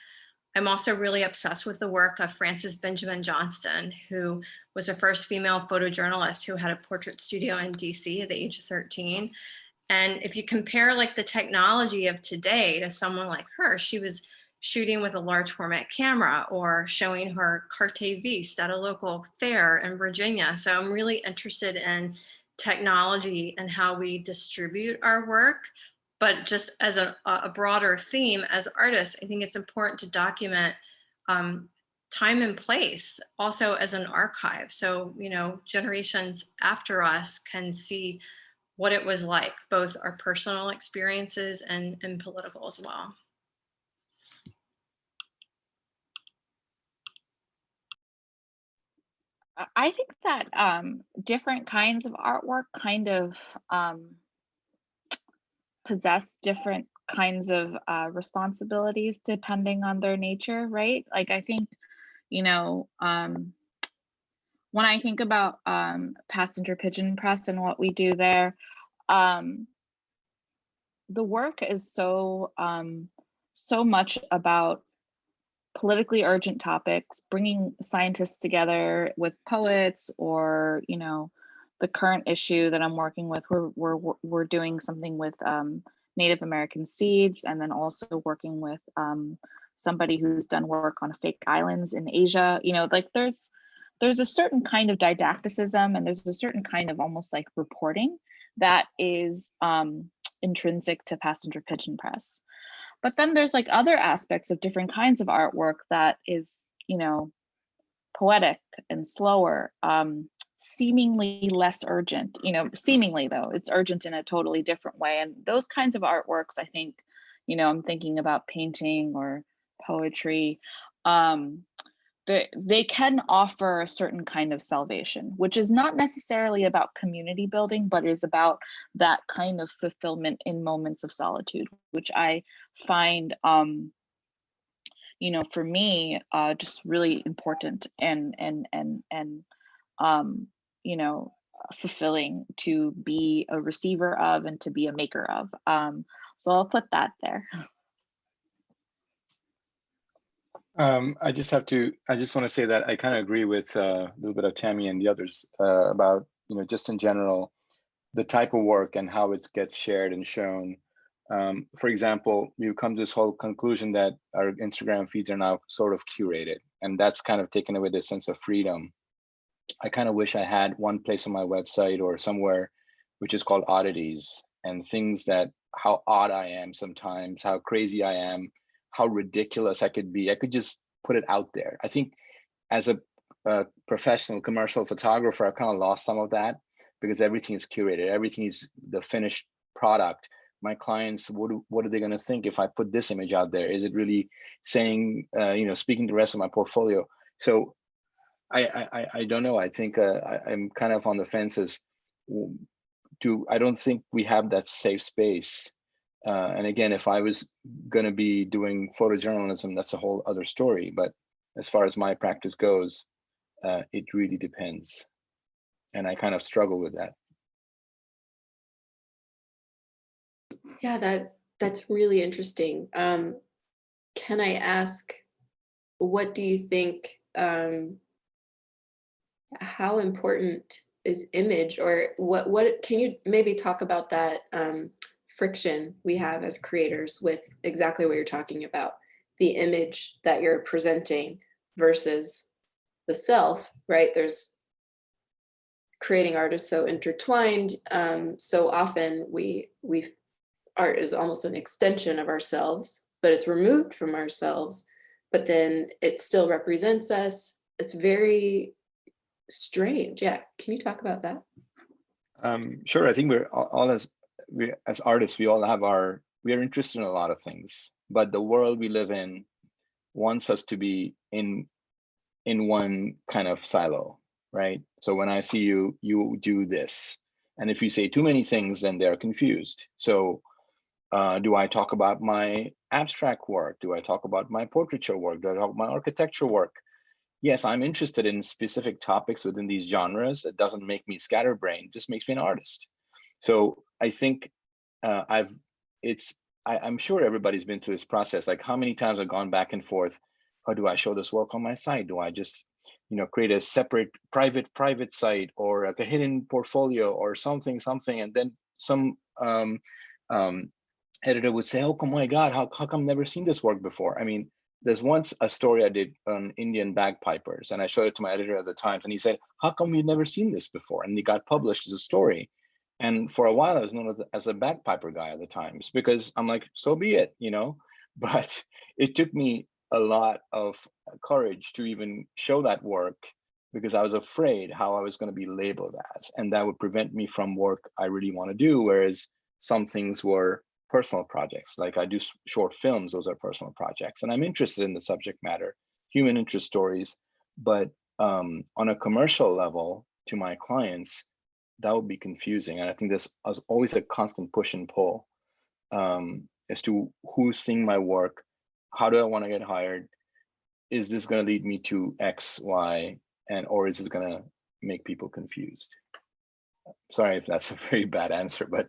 I'm also really obsessed with the work of Frances Benjamin Johnston, who was the first female photojournalist who had a portrait studio in DC at the age of 13. And if you compare like the technology of today to someone like her, she was shooting with a large format camera or showing her carte viste at a local fair in Virginia. So I'm really interested in technology and how we distribute our work. But just as a broader theme, as artists, I think it's important to document time and place, also as an archive. So, you know, generations after us can see what it was like, both our personal experiences and political as well. I think that different kinds of artwork kind of possess different kinds of responsibilities depending on their nature, right? Like I think, you know, when I think about Passenger Pigeon Press and what we do there, the work is so much about politically urgent topics, bringing scientists together with poets, or, you know, the current issue that I'm working with, we're doing something with Native American seeds, and then also working with somebody who's done work on fake islands in Asia. You know, like there's a certain kind of didacticism, and there's a certain kind of almost like reporting that is intrinsic to Passenger Pigeon Press. But then there's like other aspects of different kinds of artwork that is, you know, poetic and slower, seemingly less urgent, you know, seemingly though, it's urgent in a totally different way. And those kinds of artworks, I think, you know, I'm thinking about painting or poetry, they can offer a certain kind of salvation, which is not necessarily about community building, but is about that kind of fulfillment in moments of solitude, which I find, you know, for me, just really important and you know, fulfilling to be a receiver of and to be a maker of. So I'll put that there. I just want to say that I kind of agree with a little bit of Tammy and the others about, you know, just in general, the type of work and how it gets shared and shown. For example, you come to this whole conclusion that our Instagram feeds are now sort of curated, and that's kind of taken away the sense of freedom. I kind of wish I had one place on my website or somewhere which is called oddities, and things that how odd I am sometimes, how crazy I am, how ridiculous I could be. I could just put it out there. I think as a professional commercial photographer, I've kind of lost some of that because everything is curated. Everything is the finished product. My clients, what are they going to think if I put this image out there? Is it really saying, you know, speaking to the rest of my portfolio? So I don't know. I think I'm kind of on the fence as to, I don't think we have that safe space. And again, if I was going to be doing photojournalism, that's a whole other story. But as far as my practice goes, it really depends. And I kind of struggle with that. Yeah, that's really interesting. Can I ask, what do you think, how important is image, or what can you maybe talk about that friction we have as creators with exactly what you're talking about, the image that you're presenting versus the self, right? There's creating art is so intertwined. So often we art is almost an extension of ourselves, but it's removed from ourselves, but then it still represents us. It's very strange. Yeah, can you talk about that? Sure. I think we're all as artists, we all have we are interested in a lot of things, but the world we live in wants us to be in one kind of silo, right? So when I see you, you do this. And if you say too many things, then they're confused. So do I talk about my abstract work? Do I talk about my portraiture work? Do I talk about my architecture work? Yes, I'm interested in specific topics within these genres. It doesn't make me scatterbrained, it just makes me an artist. So I think I'm sure everybody's been through this process. Like, how many times I've gone back and forth, or do I show this work on my site? Do I just, you know, create a separate private site, or like a hidden portfolio or something, and then some editor would say, oh my God, how come I've never seen this work before? I mean, there's once a story I did on Indian bagpipers, and I showed it to my editor at the Times, and he said, how come you've never seen this before? And it got published as a story. And for a while, I was known as a bagpiper guy at the Times, because I'm like, so be it, you know? But it took me a lot of courage to even show that work, because I was afraid how I was going to be labeled as, and that would prevent me from work I really want to do. Whereas some things were personal projects, like I do short films, those are personal projects, and I'm interested in the subject matter, human interest stories. But on a commercial level, to my clients, that would be confusing. And I think there's always a constant push and pull as to who's seeing my work, how do I want to get hired, is this going to lead me to X, Y, or is this going to make people confused? Sorry if that's a very bad answer, but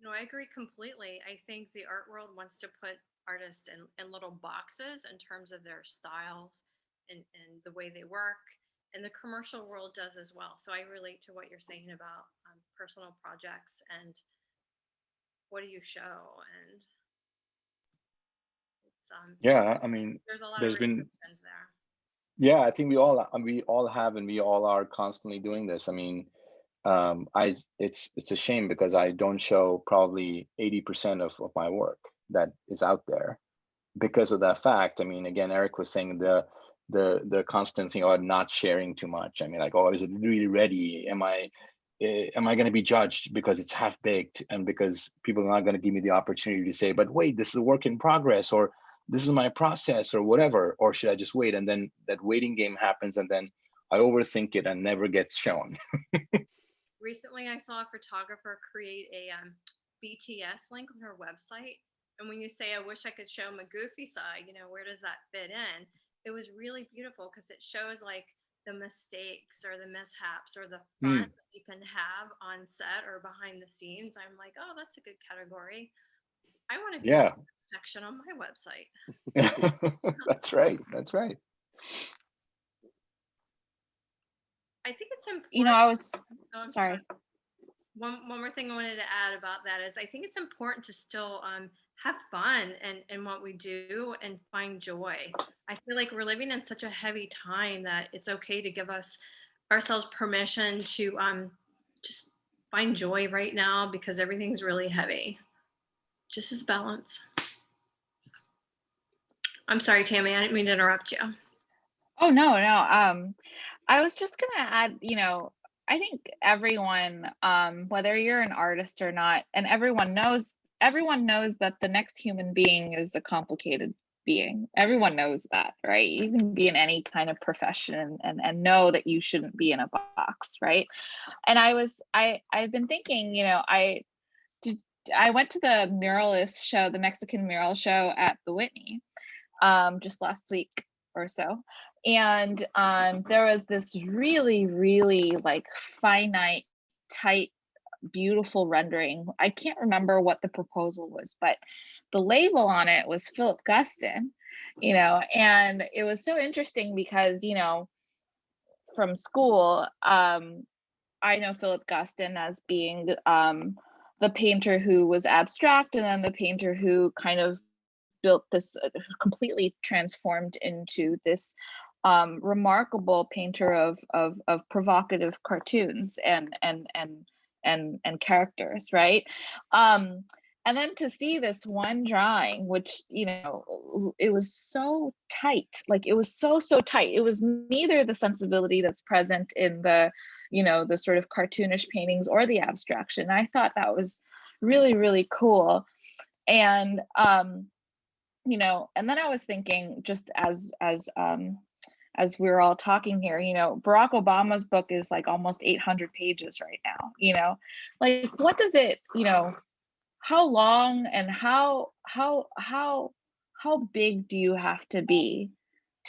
No, I agree completely. I think the art world wants to put artists in little boxes in terms of their styles and the way they work. And the commercial world does as well. So I relate to what you're saying about personal projects and what do you show? And it's, yeah, I mean, there's a lot of there's been, restrictions there. yeah, I think we all have, and we all are constantly doing this. I mean, it's a shame because I don't show probably 80% of my work that is out there because of that fact. I mean, again, Eric was saying the constant thing about not sharing too much. I mean, like, oh, is it really ready? Am I going to be judged because it's half baked, and because people are not going to give me the opportunity to say, but wait, this is a work in progress, or this is my process, or whatever, or should I just wait? And then that waiting game happens, and then I overthink it and never gets shown. Recently, I saw a photographer create a BTS link on her website. And when you say, I wish I could show my goofy side, where does that fit in? It was really beautiful because it shows like the mistakes or the mishaps or the fun that you can have on set or behind the scenes. I'm like, oh, that's a good category. I want to be in Yeah. that section on my website. That's right. That's right. I think it's important. Sorry. One more thing I wanted to add about that is I think it's important to still have fun in what we do and find joy. I feel like we're living in such a heavy time that it's okay to give ourselves permission to just find joy right now because everything's really heavy. Just as balance. I'm sorry, Tammy, I didn't mean to interrupt you. Oh, no. I was just gonna add, I think everyone, whether you're an artist or not, and everyone knows that the next human being is a complicated being. Everyone knows that, right? You can be in any kind of profession and know that you shouldn't be in a box, right? And I've been thinking, I went to the muralist show, the Mexican mural show at the Whitney, just last week or so. And there was this really, really like finite, tight, beautiful rendering. I can't remember what the proposal was, but the label on it was Philip Guston, and it was so interesting because, from school, I know Philip Guston as being the painter who was abstract, and then the painter who kind of built this completely transformed into this remarkable painter of provocative cartoons and characters, right? And then to see this one drawing, which it was so tight, like it was so tight. It was neither the sensibility that's present in the the sort of cartoonish paintings or the abstraction. I thought that was really, really cool. And and then I was thinking, just as we're all talking here, Barack Obama's book is like almost 800 pages right now. Like, what does it, how long and how big do you have to be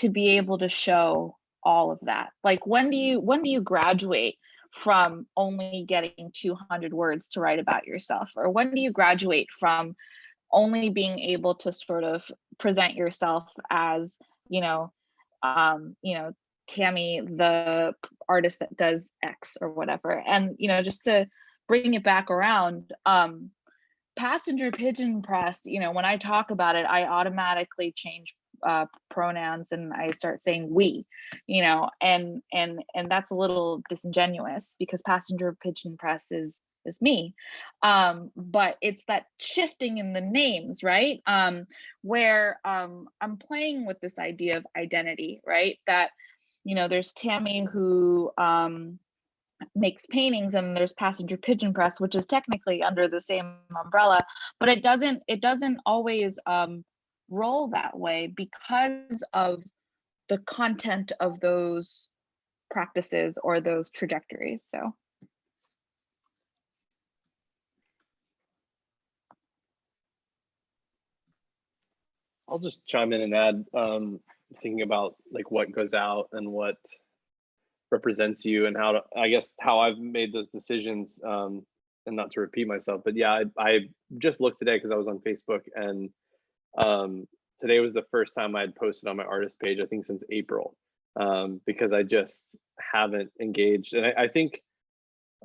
able to show all of that? Like, when do you graduate from only getting 200 words to write about yourself? Or when do you graduate from only being able to sort of present yourself as, Tammy, the artist that does X or whatever. And, you know, just to bring it back around, passenger pigeon press, you know, when I talk about it, I automatically change pronouns and I start saying we, you know, and that's a little disingenuous because passenger pigeon press is me. But it's that shifting in the names, right? Where I'm playing with this idea of identity, right? That, you know, there's Tammy who makes paintings, and there's passenger pigeon press, which is technically under the same umbrella, but it doesn't always roll that way because of the content of those practices or those trajectories. So I'll just chime in and add, thinking about like what goes out and what represents you and how to, I guess, how I've made those decisions, and not to repeat myself, but yeah, I just looked today because I was on Facebook, and today was the first time I'd posted on my artist page, I think since April, because I just haven't engaged. And I think,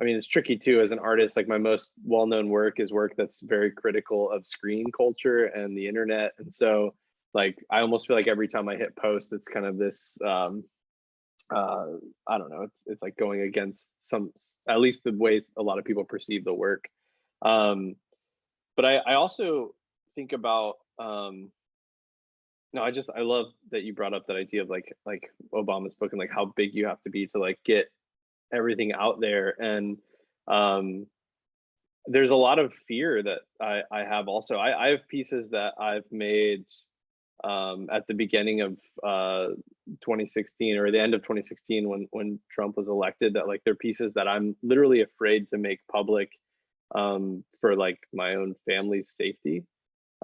I mean, it's tricky too as an artist. Like my most well-known work is work that's very critical of screen culture and the internet. And so like, I almost feel like every time I hit post, it's kind of this, I don't know, it's like going against some, at least the ways a lot of people perceive the work. But I also think about, no, I love that you brought up that idea of like Obama's book and like how big you have to be to like get everything out there. And there's a lot of fear that I have also. I have pieces that I've made at the beginning of 2016 or the end of 2016 when Trump was elected, that like they're pieces that I'm literally afraid to make public for like my own family's safety.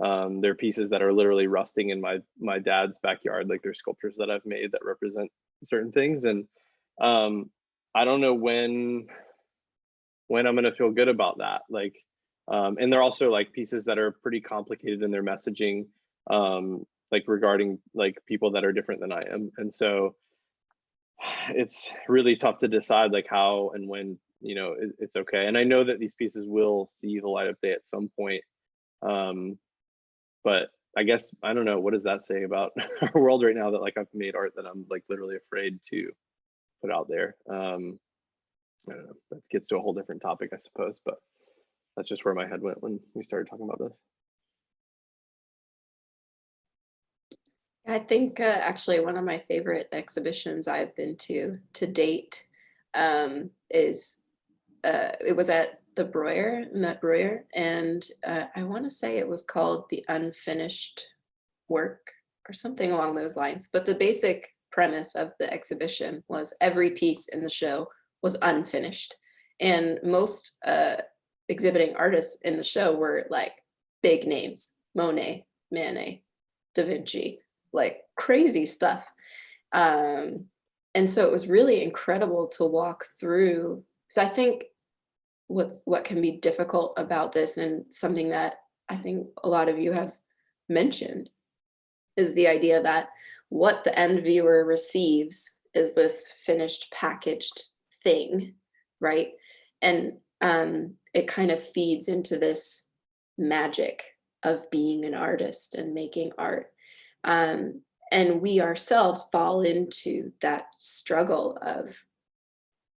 They're pieces that are literally rusting in my dad's backyard. Like they're sculptures that I've made that represent certain things. And I don't know when I'm going to feel good about that. Like, and they're also like pieces that are pretty complicated in their messaging, like regarding like people that are different than I am. And so it's really tough to decide like how and when, you know, it's okay. And I know that these pieces will see the light of day at some point. But I guess, I don't know, what does that say about our world right now that like I've made art that I'm like literally afraid to put out there? I don't know, that gets to a whole different topic, I suppose, but that's just where my head went when we started talking about this. I think actually one of my favorite exhibitions I've been to date is it was at the Met Breuer, and I want to say it was called The Unfinished Work or something along those lines. But the basic premise of the exhibition was every piece in the show was unfinished. And most exhibiting artists in the show were like big names: Monet, Manet, Da Vinci, like crazy stuff. And so it was really incredible to walk through. So I think what can be difficult about this, and something that I think a lot of you have mentioned, is the idea that what the end viewer receives is this finished packaged thing, right? And it kind of feeds into this magic of being an artist and making art. And we ourselves fall into that struggle of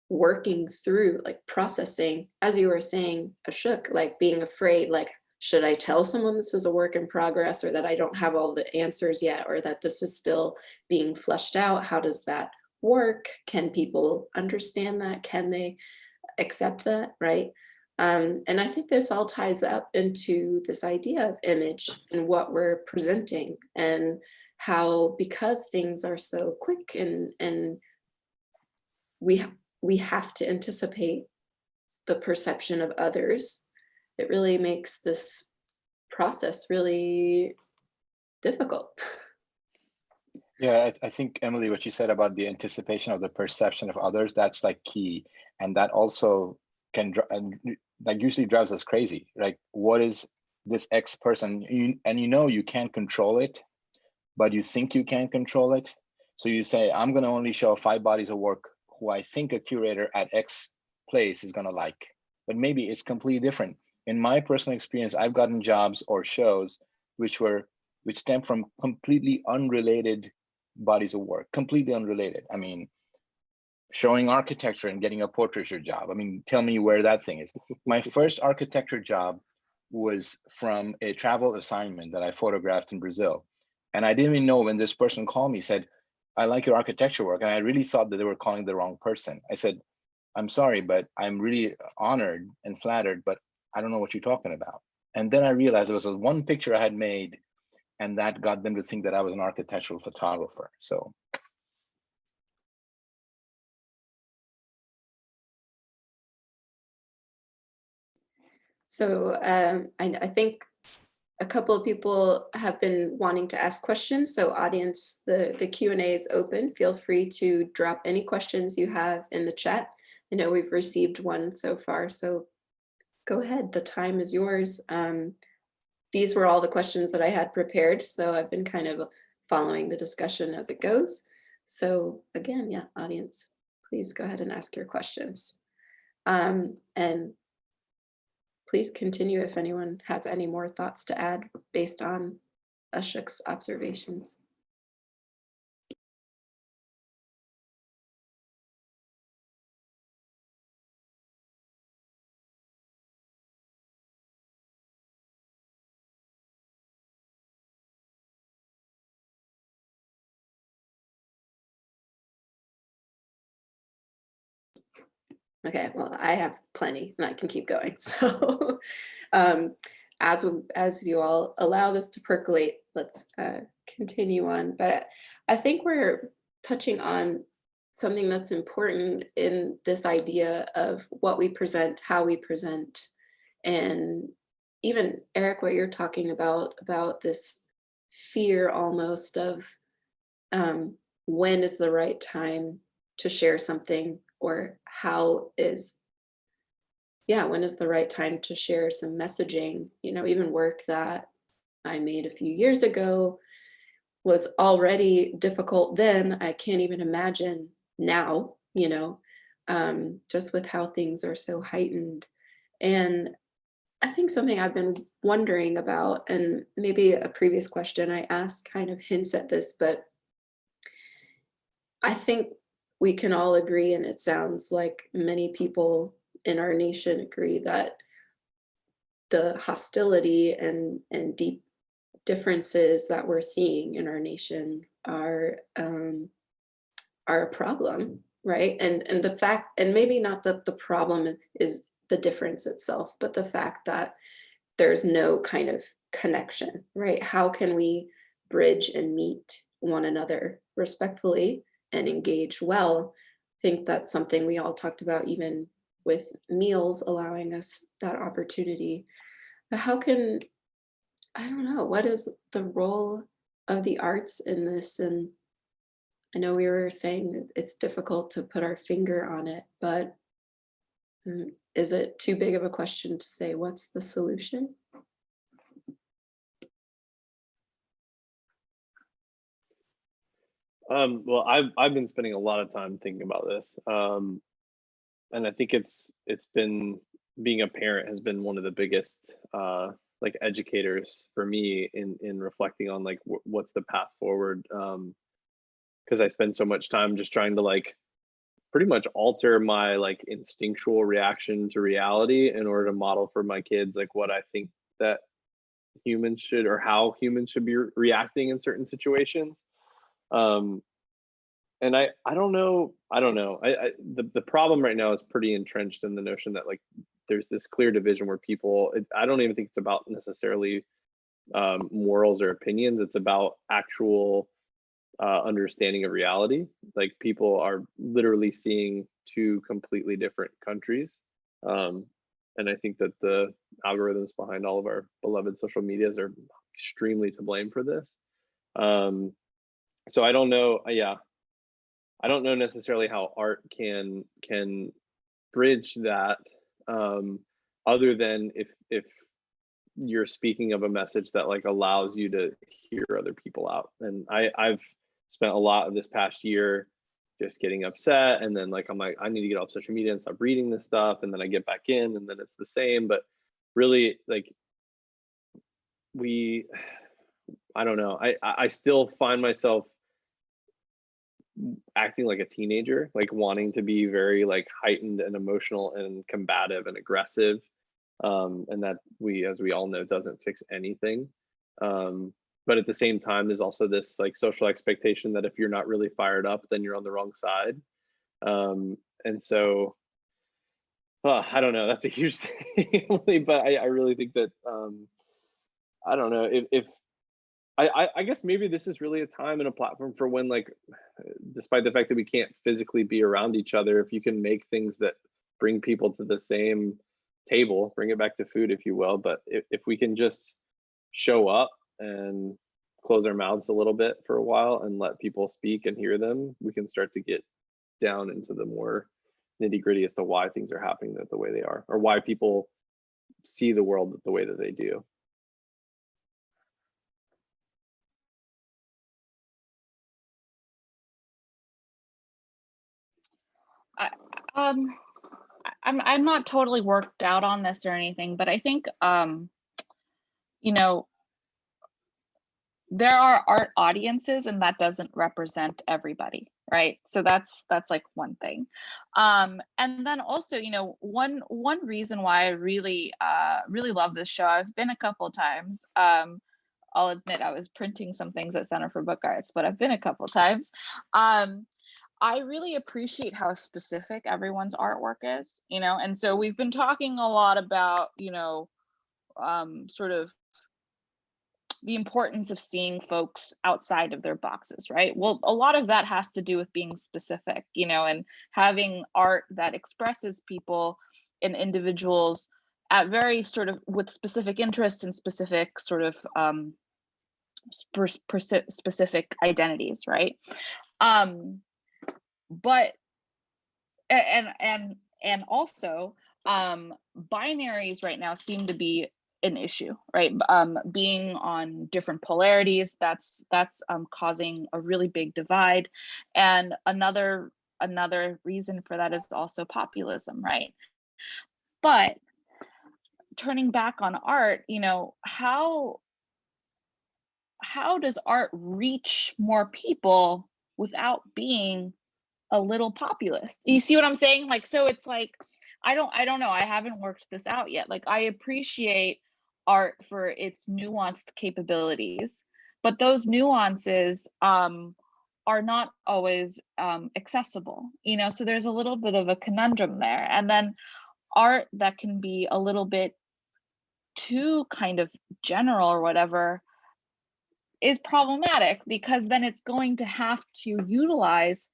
working through, like processing, as you were saying, Ashok, like being afraid, like, should I tell someone this is a work in progress, or that I don't have all the answers yet, or that this is still being fleshed out? How does that work? Can people understand that? Can they accept that, right? And I think this all ties up into this idea of image and what we're presenting, and how, because things are so quick and we have to anticipate the perception of others, it really makes this process really difficult. Yeah, I think, Emily, what you said about the anticipation of the perception of others, that's like key. And that also can, that usually drives us crazy. Like, what is this X person? And you know you can't control it, but you think you can control it. So you say, I'm going to only show 5 bodies of work who I think a curator at X place is gonna like, but maybe it's completely different. In my personal experience, I've gotten jobs or shows which stem from completely unrelated bodies of work, completely unrelated. I mean, showing architecture and getting a portraiture job. I mean, tell me where that thing is. My first architecture job was from a travel assignment that I photographed in Brazil. And I didn't even know when this person called me, said, I like your architecture work. And I really thought that they were calling the wrong person. I said, I'm sorry, but I'm really honored and flattered, but I don't know what you're talking about. And then I realized there was one picture I had made, and that got them to think that I was an architectural photographer. So. So I think a couple of people have been wanting to ask questions. So audience, the Q&A is open. Feel free to drop any questions you have in the chat. I know we've received one so far, so go ahead, the time is yours. These were all the questions that I had prepared, so I've been kind of following the discussion as it goes. So again, yeah, audience, please go ahead and ask your questions. And please continue if anyone has any more thoughts to add based on Ashok's observations. Okay, well, I have plenty and I can keep going. So as you all allow this to percolate, let's continue on. But I think we're touching on something that's important in this idea of what we present, how we present, and even Eric, what you're talking about this fear almost of when is the right time to share something, or when is the right time to share some messaging. Even work that I made a few years ago was already difficult then. I can't even imagine now, just with how things are so heightened. And I think something I've been wondering about, and maybe a previous question I asked kind of hints at this, but I think we can all agree, and it sounds like many people in our nation agree, that the hostility and deep differences that we're seeing in our nation are a problem, right? And the fact, and maybe not that the problem is the difference itself, but the fact that there's no kind of connection, right? How can we bridge and meet one another respectfully and engage well? I think that's something we all talked about, even with meals allowing us that opportunity. But how can, I don't know, what is the role of the arts in this? And I know we were saying that it's difficult to put our finger on it, but is it too big of a question to say what's the solution? Well, I've been spending a lot of time thinking about this, and I think it's been, being a parent has been one of the biggest like educators for me in reflecting on like what's the path forward, because I spend so much time just trying to like pretty much alter my like instinctual reaction to reality in order to model for my kids like what I think that humans should, or how humans should be reacting in certain situations. And I don't know. The problem right now is pretty entrenched in the notion that like there's this clear division where people, I don't even think it's about necessarily morals or opinions. It's about actual understanding of reality. Like people are literally seeing two completely different countries. And I think that the algorithms behind all of our beloved social medias are extremely to blame for this. So I don't know. I don't know necessarily how art can bridge that, other than if you're speaking of a message that like allows you to hear other people out. And I've spent a lot of this past year just getting upset, and then like I'm like, I need to get off social media and stop reading this stuff, and then I get back in and then it's the same. But really, like, I don't know, I still find myself acting like a teenager, like wanting to be very like heightened and emotional and combative and aggressive, and that as we all know, doesn't fix anything. But at the same time, there's also this like social expectation that if you're not really fired up, then you're on the wrong side. And so I don't know, that's a huge thing, but I really think that I don't know if I guess maybe this is really a time and a platform for when, like, despite the fact that we can't physically be around each other, if you can make things that bring people to the same table, bring it back to food, if you will. But if we can just show up and close our mouths a little bit for a while and let people speak and hear them, we can start to get down into the more nitty gritty as to why things are happening the way they are, or why people see the world the way that they do. I'm not totally worked out on this or anything, but I think you know, there are art audiences and that doesn't represent everybody, right? So that's like one thing. And then also, you know, one reason why I really love this show, I've been a couple times. I'll admit I was printing some things at Center for Book Arts, but I've been a couple times. I really appreciate how specific everyone's artwork is, you know, and so we've been talking a lot about, you know, sort of the importance of seeing folks outside of their boxes, right? Well, a lot of that has to do with being specific, you know, and having art that expresses people and individuals at very sort of with specific interests and specific sort of specific identities, right? But and also binaries right now seem to be an issue, right? Being on different polarities, that's causing a really big divide. And another reason for that is also populism, right? But turning back on art, you know, how does art reach more people without being a little populist? You see what I'm saying? Like, so it's like, I don't know, I haven't worked this out yet. Like, I appreciate art for its nuanced capabilities, but those nuances are not always accessible, you know, so there's a little bit of a conundrum there. And then art that can be a little bit too kind of general or whatever is problematic, because then it's going to have to utilize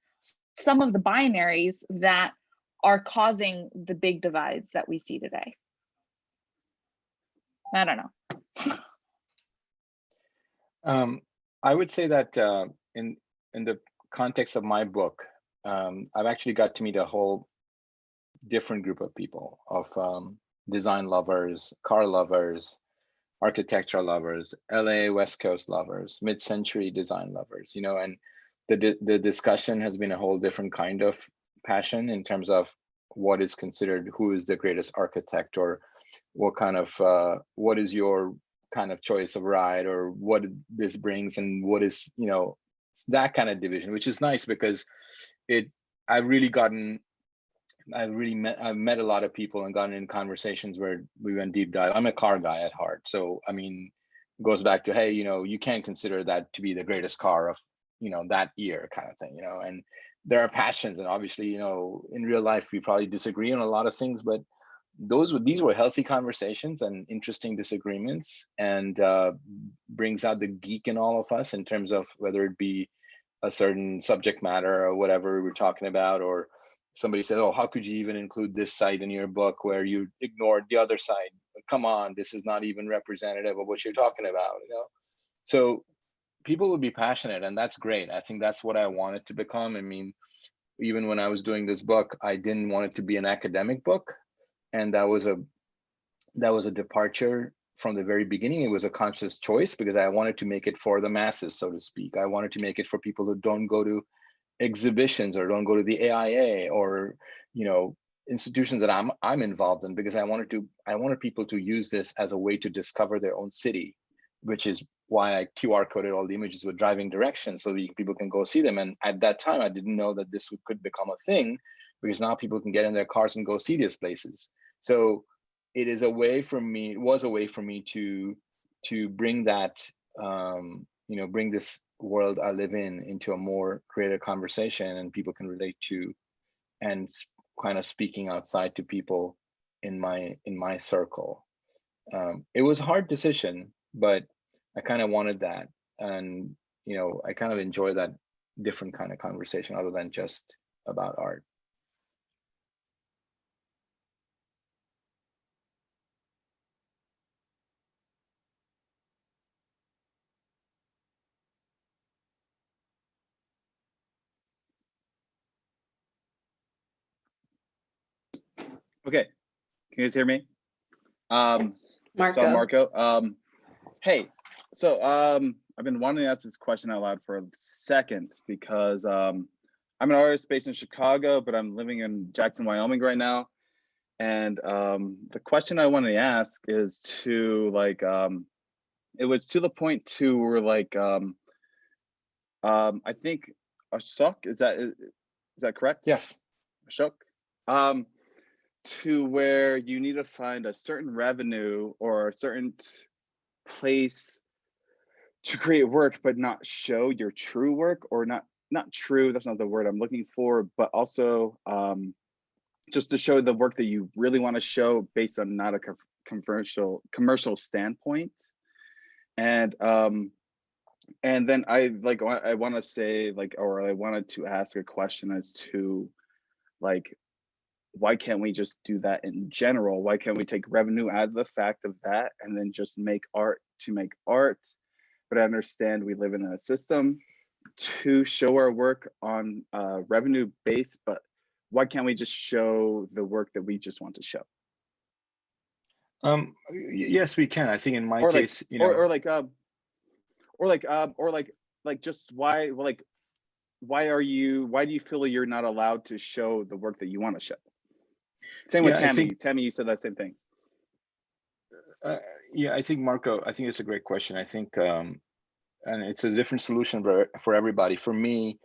some of the binaries that are causing the big divides that we see today. I don't know. I would say that in the context of my book, I've actually got to meet a whole different group of people, of design lovers, car lovers, architecture lovers, LA West Coast lovers, mid-century design lovers, you know, and the discussion has been a whole different kind of passion in terms of what is considered, who is the greatest architect, or what kind of what is your kind of choice of ride, or what this brings, and what is, you know, that kind of division, which is nice because I've met a lot of people and gotten in conversations where we went deep dive. I'm a car guy at heart, so I mean, it goes back to, hey, you know, you can't consider that to be the greatest car of, you know, that year kind of thing, you know. And there are passions, and obviously, you know, in real life we probably disagree on a lot of things, but these were healthy conversations and interesting disagreements, and brings out the geek in all of us in terms of whether it be a certain subject matter or whatever we're talking about, or somebody said, oh, how could you even include this site in your book where you ignored the other side? Come on, this is not even representative of what you're talking about, you know? So people would be passionate, and that's great. I think that's what I wanted to become. I mean, even when I was doing this book, I didn't want it to be an academic book. And that was a departure from the very beginning. It was a conscious choice because I wanted to make it for the masses, so to speak. I wanted to make it for people who don't go to exhibitions or don't go to the AIA or, you know, institutions that I'm involved in, because I wanted people to use this as a way to discover their own city, which is why I QR coded all the images with driving directions so that people can go see them. And at that time, I didn't know that this could become a thing, because now people can get in their cars and go see these places. So it is a way for me, it was a way for me to bring that, you know, bring this world I live in into a more greater conversation, and people can relate to, and kind of speaking outside to people in my circle. It was a hard decision, but I kind of wanted that. And, you know, I kind of enjoy that different kind of conversation other than just about art. Okay, can you guys hear me? Marco. So I'm Marco. Hey, so I've been wanting to ask this question out loud for a second, because I'm an artist based in Chicago, but I'm living in Jackson, Wyoming right now. And the question I wanted to ask is to like, it was to the point to where like, I think Ashok, is that correct? Yes. Ashok? To where you need to find a certain revenue or a certain place to create work, but not show your true work, or not true, that's not the word I'm looking for, but also just to show the work that you really want to show based on not a commercial standpoint. And then I want to say like, or I wanted to ask a question as to like, why can't we just do that in general? Why can't we take revenue out of the fact of that and then just make art to make art? But I understand we live in a system to show our work on revenue base, but why can't we just show the work that we just want to show? Yes, we can. I think in my Or case, like, you know, like just why, like, why do you feel like you're not allowed to show the work that you want to show? Same with Yeah, Tammy. Tammy, you said that same thing. Yeah, I think Marco, I think it's a great question. I think, and it's a different solution for everybody. For me,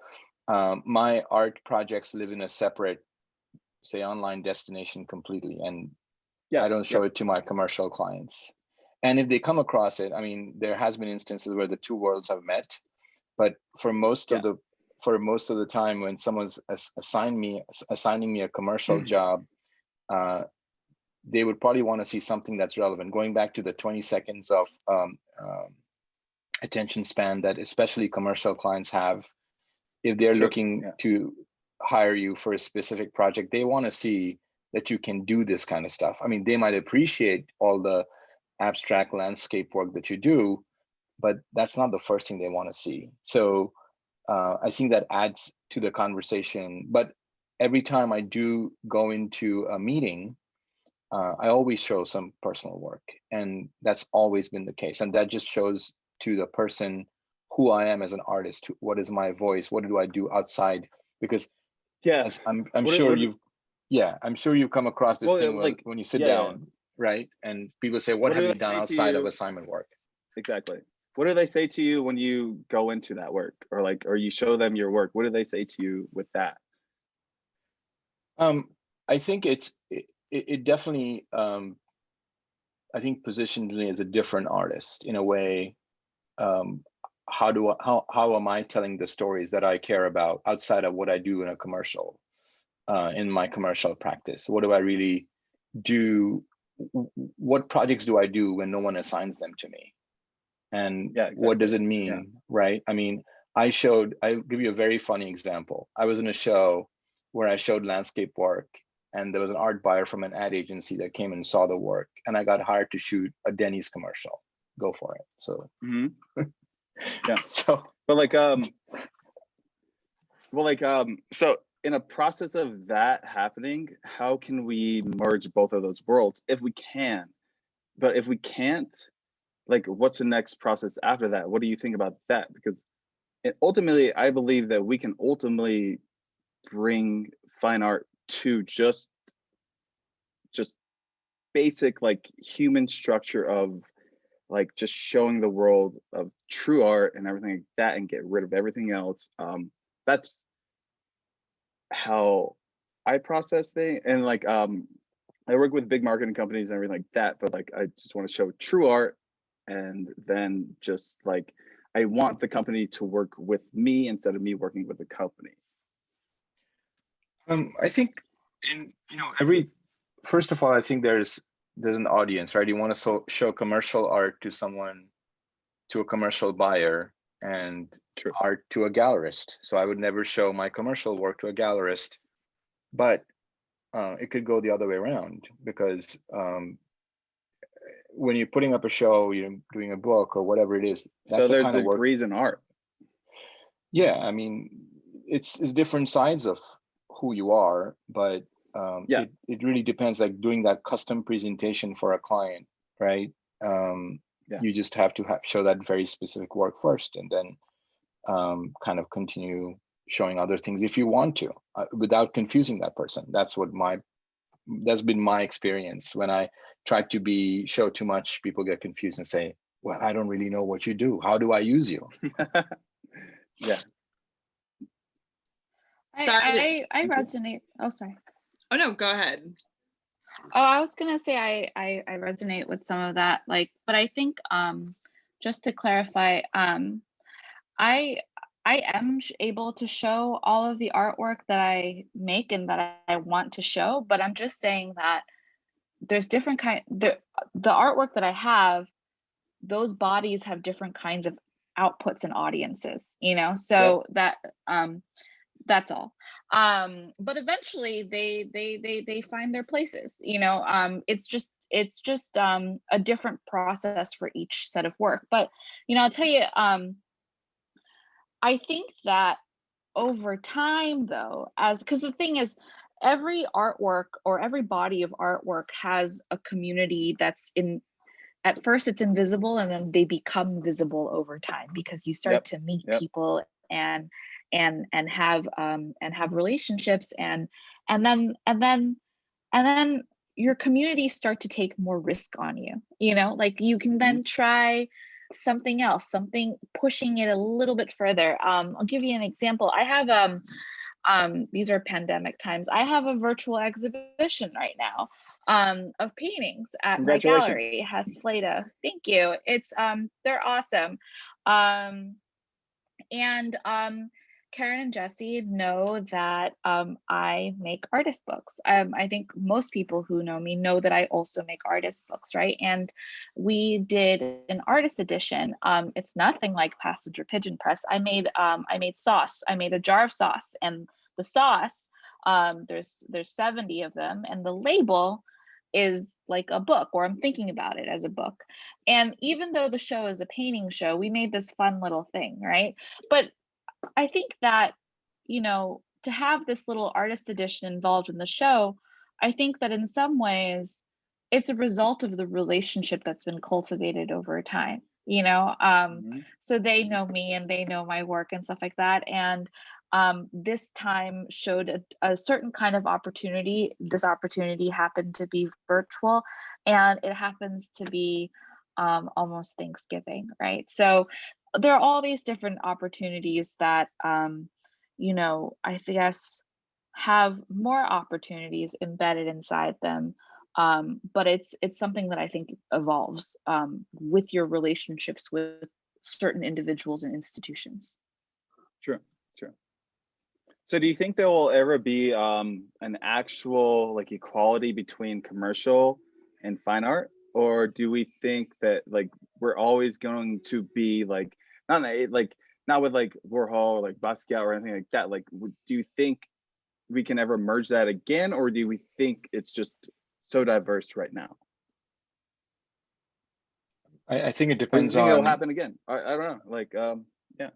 my art projects live in a separate, say, online destination completely, and Yes, I don't show it to my commercial clients. And if they come across it, I mean, there has been instances where the two worlds have met, but for most of the time, when someone's assigning me a commercial job, they would probably want to see something that's relevant. Going back to the 20 seconds of attention span that especially commercial clients have, if they're looking to hire you for a specific project, they want to see that you can do this kind of stuff. I mean, they might appreciate all the abstract landscape work that you do, but that's not the first thing they want to see. So I think that adds to the conversation. But every time I do go into a meeting, I always show some personal work, and that's always been the case. And that just shows to the person who I am as an artist. What is my voice? What do I do outside? Because I'm sure you've come across this thing like, when you sit down, right? And people say, what have you done outside of assignment work? Exactly. What do they say to you when you go into that work, or you show them your work? What do they say to you with that? I think it definitely, I think, positioned me as a different artist in a way. How am I telling the stories that I care about outside of what I do in a commercial, in my commercial practice? What do I really do? What projects do I do when no one assigns them to me? And what does it mean, right? I mean, I'll give you a very funny example. I was in a show where I showed landscape work, and there was an art buyer from an ad agency that came and saw the work, and I got hired to shoot a Denny's commercial. Go for it. So so so in a process of that happening, how can we merge both of those worlds if we can? But if we can't, like, what's the next process after that? What do you think about that? Because ultimately, I believe that we can ultimately bring fine art to just basic like human structure of like just showing the world of true art and everything like that, and get rid of everything else. That's how I process things. And like I work with big marketing companies and everything like that, but like I just want to show true art, and then just like I want the company to work with me instead of me working with the company. I think, first of all, I think there's an audience, right? You want to show commercial art to someone, to a commercial buyer, and art to a gallerist. So I would never show my commercial work to a gallerist, but it could go the other way around, because when you're putting up a show, you're doing a book or whatever it is. So there's kind of work. degrees in art. Yeah, I mean, it's different sides of who you are, but Yeah. it really depends, like doing that custom presentation for a client, right? Yeah. You just have to show that very specific work first, and then kind of continue showing other things if you want to, without confusing that person. That's been my experience. When I try to show too much, people get confused and say, well, I don't really know what you do. How do I use you? Yeah. I resonate. Oh, sorry. Oh no, go ahead. Oh, I was gonna say I resonate with some of that, like, but I think just to clarify, I am able to show all of the artwork that I make and that I want to show, but I'm just saying that there's different the artwork that I have, those bodies have different kinds of outputs and audiences, so that that's all. But eventually they find their places, it's just a different process for each set of work. But I'll tell you, I think that over time, though, because the thing is, every artwork or every body of artwork has a community that's at first it's invisible, and then they become visible over time, because you start to meet people and have relationships, and then your community start to take more risk on you, like you can then try something else, something pushing it a little bit further. I'll give you an example. I have these are pandemic times. I have a virtual exhibition right now of paintings at my gallery, Hasfleta. Thank you. It's they're awesome. And Karen and Jesse know that I make artist books. I think most people who know me know that I also make artist books, right? And we did an artist edition. It's nothing like Passenger Pigeon Press. I made sauce. I made a jar of sauce, and the sauce, there's 70 of them, and the label is like a book, or I'm thinking about it as a book. And even though the show is a painting show, we made this fun little thing, right? But I think that, to have this little artist edition involved in the show, I think that in some ways it's a result of the relationship that's been cultivated over time, so they know me and they know my work and stuff like that. And this time showed a certain kind of opportunity. This opportunity happened to be virtual, and it happens to be almost Thanksgiving, right? So there are all these different opportunities that, I guess have more opportunities embedded inside them. But it's something that I think evolves with your relationships with certain individuals and institutions. True. So do you think there will ever be an actual like equality between commercial and fine art? Or do we think that like we're always going to be like, not with like Warhol or like Basquiat or anything like that? Like, do you think we can ever merge that again? Or do we think it's just so diverse right now? I think it depends on. Do you think it'll happen again? I don't know. Like, yeah.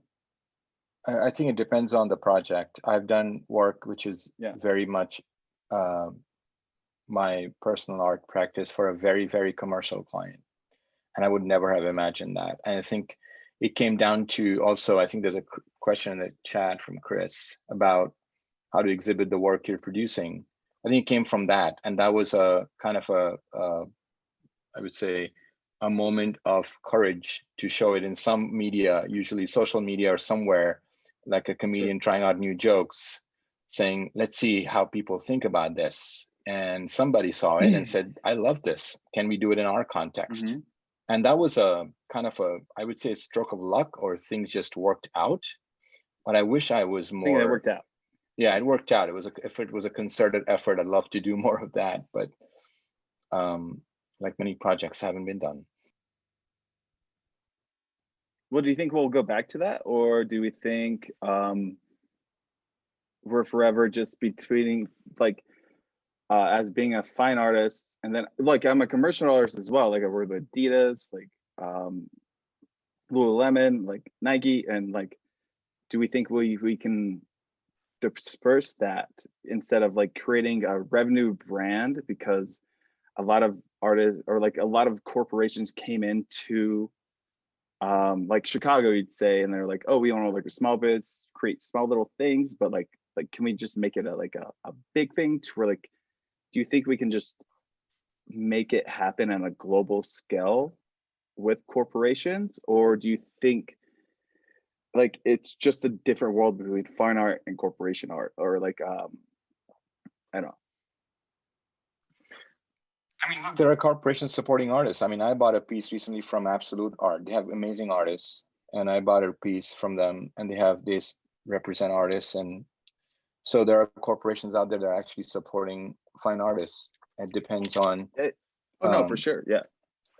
I think it depends on the project. I've done work which is very much my personal art practice for a very, very commercial client. And I would never have imagined that. And I think it came down to also, I think there's a question in the chat from Chris about how to exhibit the work you're producing. I think it came from that. And that was a kind of I would say, a moment of courage to show it in some media, usually social media or somewhere, like a comedian trying out new jokes, saying, let's see how people think about this. And somebody saw it and said, I love this. Can we do it in our context? And that was a kind of I would say, a stroke of luck, or things just worked out. But I wish I was more. I think it worked out. Yeah, it worked out. If it was a concerted effort, I'd love to do more of that. But like many projects haven't been done. Well, do you think we'll go back to that, or do we think we're forever just between like as being a fine artist, and then like I'm a commercial artist as well. Like I work with Adidas, like Lululemon, like Nike, and like, do we think we can disperse that instead of like creating a revenue brand? Because a lot of artists, or like a lot of corporations, came into like Chicago, you'd say, and they're like, oh, we want to like a small biz, create small little things, but like can we just make it a big thing to where, like, do you think we can just make it happen on a global scale with corporations? Or do you think like it's just a different world between fine art and corporation art? Or like I don't know. I mean, there are corporations supporting artists. I mean, I bought a piece recently from Absolute Art. They have amazing artists, and I bought a piece from them, and they represent artists. And so there are corporations out there that are actually supporting fine artists. It depends on. No, for sure. Yeah.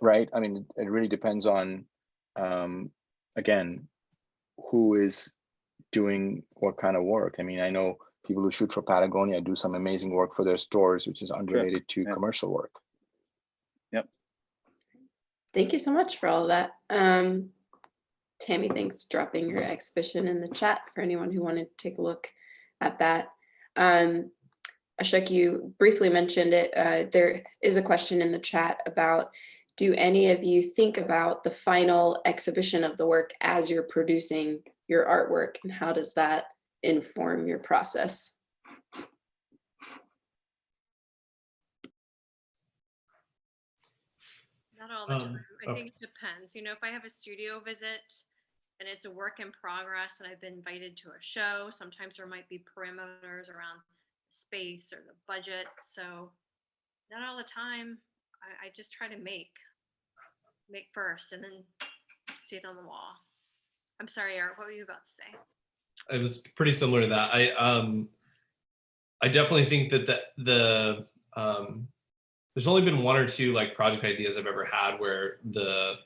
Right. I mean, it really depends on, again, who is doing what kind of work. I mean, I know people who shoot for Patagonia do some amazing work for their stores, which is unrelated to commercial work. Yep. Thank you so much for all of that. Tammy, thanks for dropping your exhibition in the chat for anyone who wanted to take a look at that. Ashok, you briefly mentioned it. There is a question in the chat about, do any of you think about the final exhibition of the work as you're producing your artwork, and how does that inform your process? Not all the time. I think it depends. You know, if I have a studio visit and it's a work in progress and I've been invited to a show, sometimes there might be parameters around space or the budget. So not all the time. I just try to make first and then see it on the wall. I'm sorry, Art, what were you about to say? It was pretty similar to that. I definitely think that there's only been one or two like project ideas I've ever had where the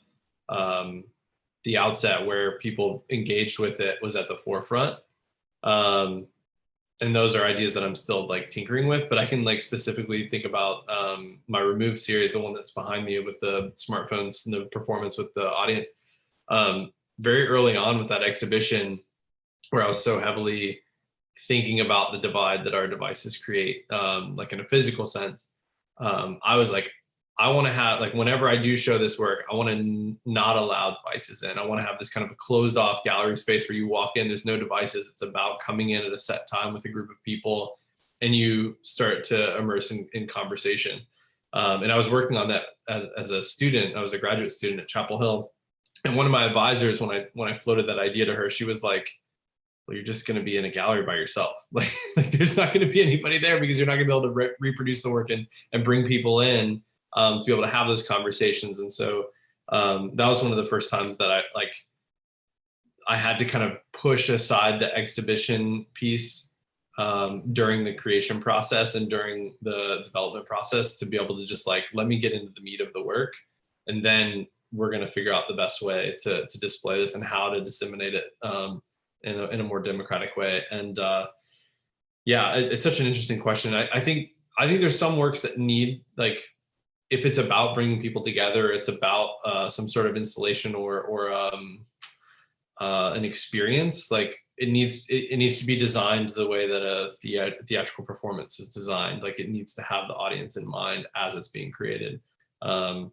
outset where people engaged with it was at the forefront. And those are ideas that I'm still like tinkering with, but I can like specifically think about my Remove series, the one that's behind me with the smartphones and the performance with the audience. Very early on with that exhibition, where I was so heavily thinking about the divide that our devices create, like in a physical sense, I was like, I want to have, like, whenever I do show this work, I want to not allow devices in. I want to have this kind of a closed off gallery space where you walk in, there's no devices. It's about coming in at a set time with a group of people and you start to immerse in conversation. And I was working on that as a student. I was a graduate student at Chapel Hill. And one of my advisors, when I floated that idea to her, she was like, well, you're just going to be in a gallery by yourself. Like there's not going to be anybody there because you're not going to be able to reproduce the work and bring people in to be able to have those conversations. And so that was one of the first times that I had to kind of push aside the exhibition piece during the creation process and during the development process to be able to just like, let me get into the meat of the work. And then we're going to figure out the best way to display this and how to disseminate it in a more democratic way. And yeah, it's such an interesting question. I think there's some works that need, like, if it's about bringing people together, it's about some sort of installation or an experience. Like it needs to be designed the way that a theatrical performance is designed. Like it needs to have the audience in mind as it's being created. So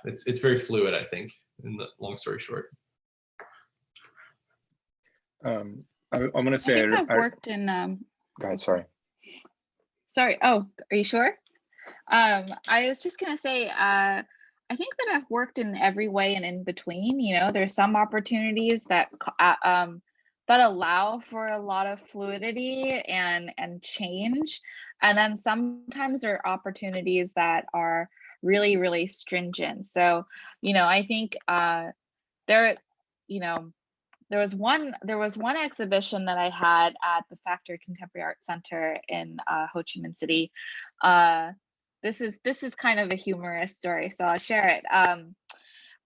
it's very fluid, I think, in the long story short. I'm going to I say, think I've worked in. go ahead, sorry. Sorry. Oh, are you sure? I was just gonna say, I think that I've worked in every way and in between. You know, there's some opportunities that that allow for a lot of fluidity and change, and then sometimes there are opportunities that are really, really stringent. So, you know, I think there, you know, there was one exhibition that I had at the Factory Contemporary Art Center in Ho Chi Minh City. This is kind of a humorous story, so I'll share it.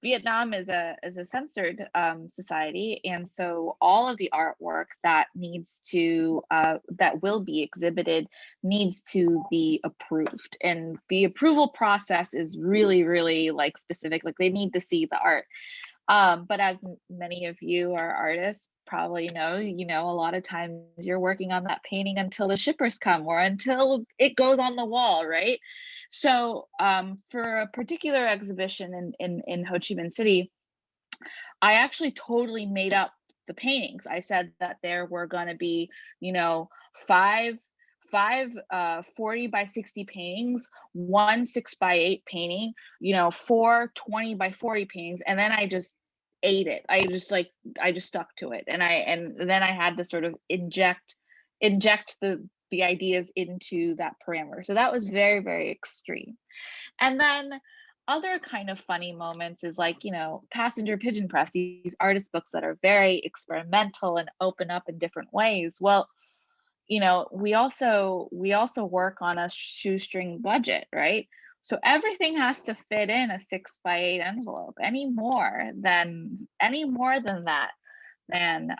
Vietnam is a censored society, and so all of the artwork that needs to that will be exhibited needs to be approved, and the approval process is really, really like specific. Like they need to see the art. But as many of you are artists probably know, you know, a lot of times you're working on that painting until the shippers come or until it goes on the wall, right? So for a particular exhibition in Ho Chi Minh City, I actually totally made up the paintings. I said that there were going to be, you know, five 40 by 60 paintings, one 6 by 8 painting, you know, 4 20 by 40 paintings, and then I just ate it. I just stuck to it, and then I had to sort of inject the ideas into that parameter. So that was very, very extreme. And then other kind of funny moments is like, you know, Passenger Pigeon Press, these artist books that are very experimental and open up in different ways. Well, you know, we also work on a shoestring budget, right? So everything has to fit in a 6 by 8 envelope. Any more than that, then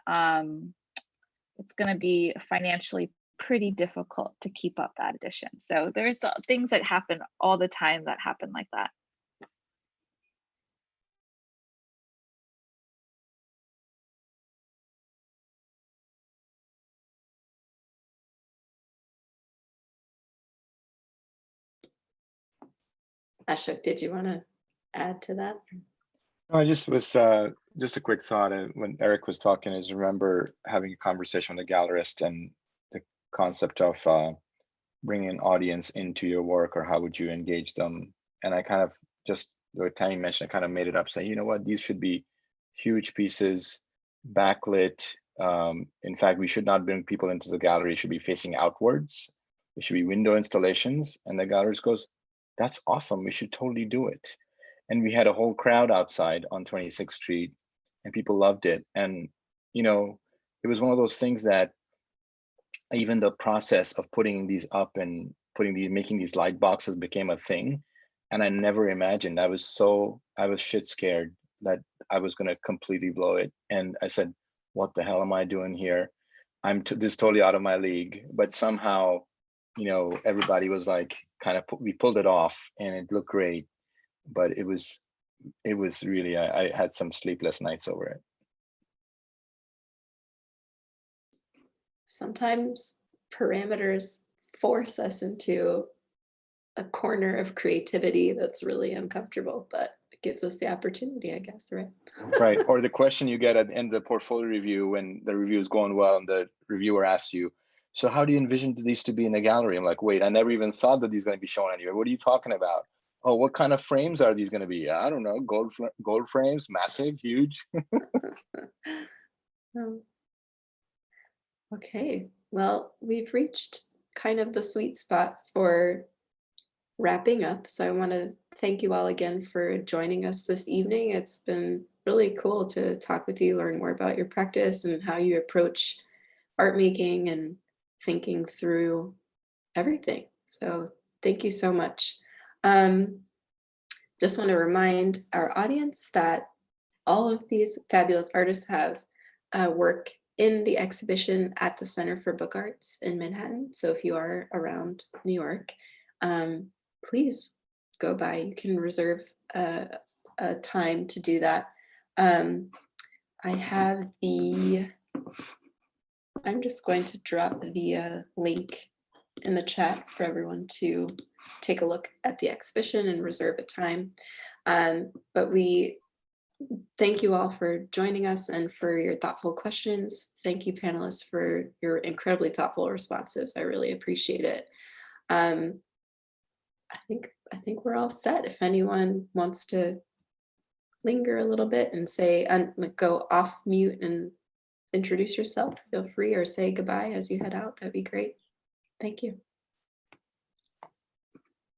it's going to be financially pretty difficult to keep up that edition. So there's things that happen all the time that happen like that. Ashok, did you want to add to that? No, I just was just a quick thought. When Eric was talking, I just remember having a conversation with a gallerist and the concept of bringing an audience into your work, or how would you engage them? And I kind of just, what Tammy mentioned, I kind of made it up, saying, you know what, these should be huge pieces, backlit. In fact, we should not bring people into the gallery. It should be facing outwards. It should be window installations. And the gallerist goes, that's awesome. We should totally do it. And we had a whole crowd outside on 26th Street, and people loved it. And, you know, it was one of those things that even the process of putting these up and making these light boxes became a thing. And I never imagined, I was shit scared that I was going to completely blow it. And I said, what the hell am I doing here? This is totally out of my league. But somehow, you know, everybody was like, we pulled it off, and it looked great. But it was really, I had some sleepless nights over it. Sometimes parameters force us into a corner of creativity that's really uncomfortable, but it gives us the opportunity, I guess, right? Right. Or the question you get at the end of the portfolio review when the review is going well and the reviewer asks you, so how do you envision these to be in a gallery? I'm like, wait, I never even thought that these are going to be shown anywhere. What are you talking about? Oh, what kind of frames are these going to be? I don't know, gold frames, massive, huge. Okay, well, we've reached kind of the sweet spot for wrapping up. So I want to thank you all again for joining us this evening. It's been really cool to talk with you, learn more about your practice and how you approach art making and thinking through everything. So thank you so much. Just want to remind our audience that all of these fabulous artists have work in the exhibition at the Center for Book Arts in Manhattan. So if you are around New York, please go by. You can reserve a time to do that. I'm just going to drop the link in the chat for everyone to take a look at the exhibition and reserve a time. But we Thank you all for joining us and for your thoughtful questions. Thank you, panelists, for your incredibly thoughtful responses. I really appreciate it. I think we're all set. If anyone wants to linger a little bit and say, like, go off mute and introduce yourself, feel free, or say goodbye as you head out. That'd be great. Thank you.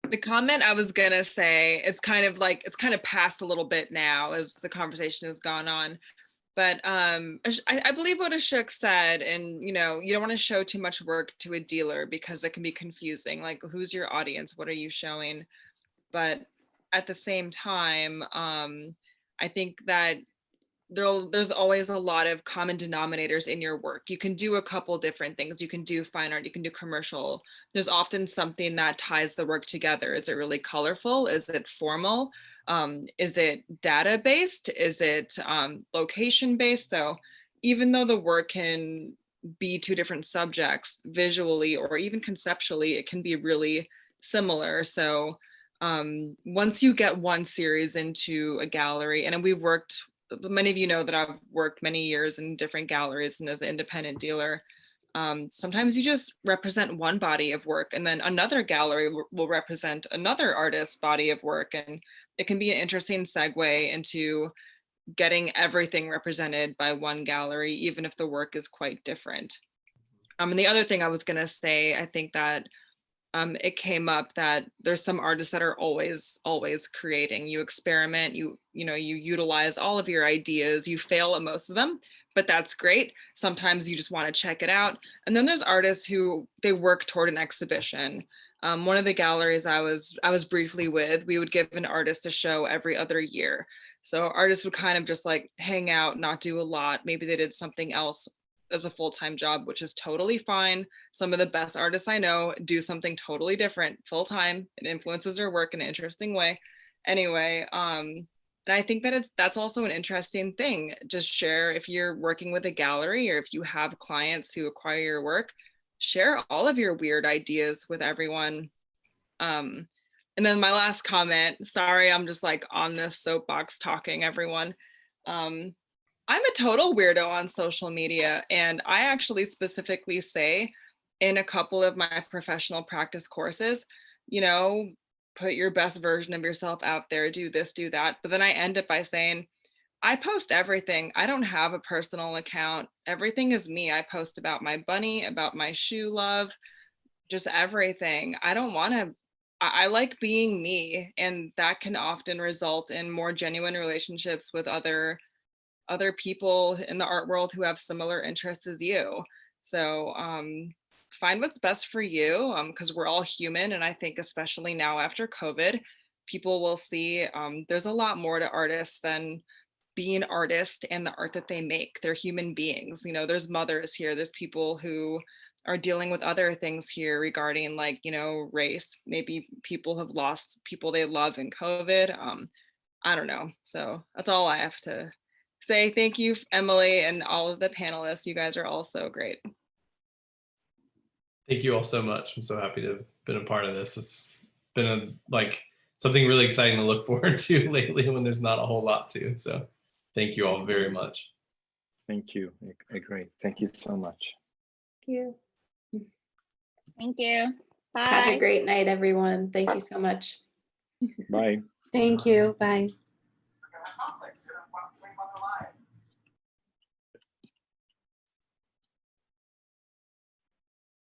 The comment I was gonna say, it's kind of passed a little bit now as the conversation has gone on. But I believe what Ashok said, and you don't want to show too much work to a dealer because it can be confusing. Like, who's your audience? What are you showing? But at the same time, I think that there's always a lot of common denominators in your work. You can do a couple different things. You can do fine art, you can do commercial. There's often something that ties the work together. Is it really colorful? Is it formal? Is it data based? Is it location based? So even though the work can be two different subjects visually or even conceptually, it can be really similar. So once you get one series into a gallery, and we've worked, many of you know that I've worked many years in different galleries and as an independent dealer. Sometimes you just represent one body of work and then another gallery will represent another artist's body of work. And it can be an interesting segue into getting everything represented by one gallery, even if the work is quite different. And the other thing I was gonna say, I think that it came up that there's some artists that are always creating. You experiment, you utilize all of your ideas, you fail at most of them, but that's great. Sometimes you just want to check it out. And then there's artists who they work toward an exhibition. One of the galleries I was briefly with, we would give an artist a show every other year. So artists would kind of just like hang out, not do a lot. Maybe they did something else as a full-time job, which is totally fine. Some of the best artists I know do something totally different full-time. It influences their work in an interesting way. Anyway, and I think that that's also an interesting thing. Just share, if you're working with a gallery or if you have clients who acquire your work, share all of your weird ideas with everyone. And then my last comment, sorry, I'm just like on this soapbox talking, everyone. I'm a total weirdo on social media, and I actually specifically say in a couple of my professional practice courses, put your best version of yourself out there, do this, do that. But then I end up by saying, I post everything. I don't have a personal account. Everything is me. I post about my bunny, about my shoe love, just everything. I don't want to, I like being me, and that can often result in more genuine relationships with other people in the art world who have similar interests as you. So find what's best for you, because we're all human. And I think especially now after COVID, people will see there's a lot more to artists than being an artist and the art that they make. They're human beings. There's mothers here, there's people who are dealing with other things here regarding race. Maybe people have lost people they love in COVID. I don't know. So that's all I have to say. Thank you, Emily, and all of the panelists. You guys are all so great. Thank you all so much. I'm so happy to have been a part of this. It's been something really exciting to look forward to lately when there's not a whole lot to. So thank you all very much. Thank you. I agree. Thank you so much. Thank you. Thank you. Bye. Have a great night, everyone. Thank you so much. Bye. Thank you. Bye.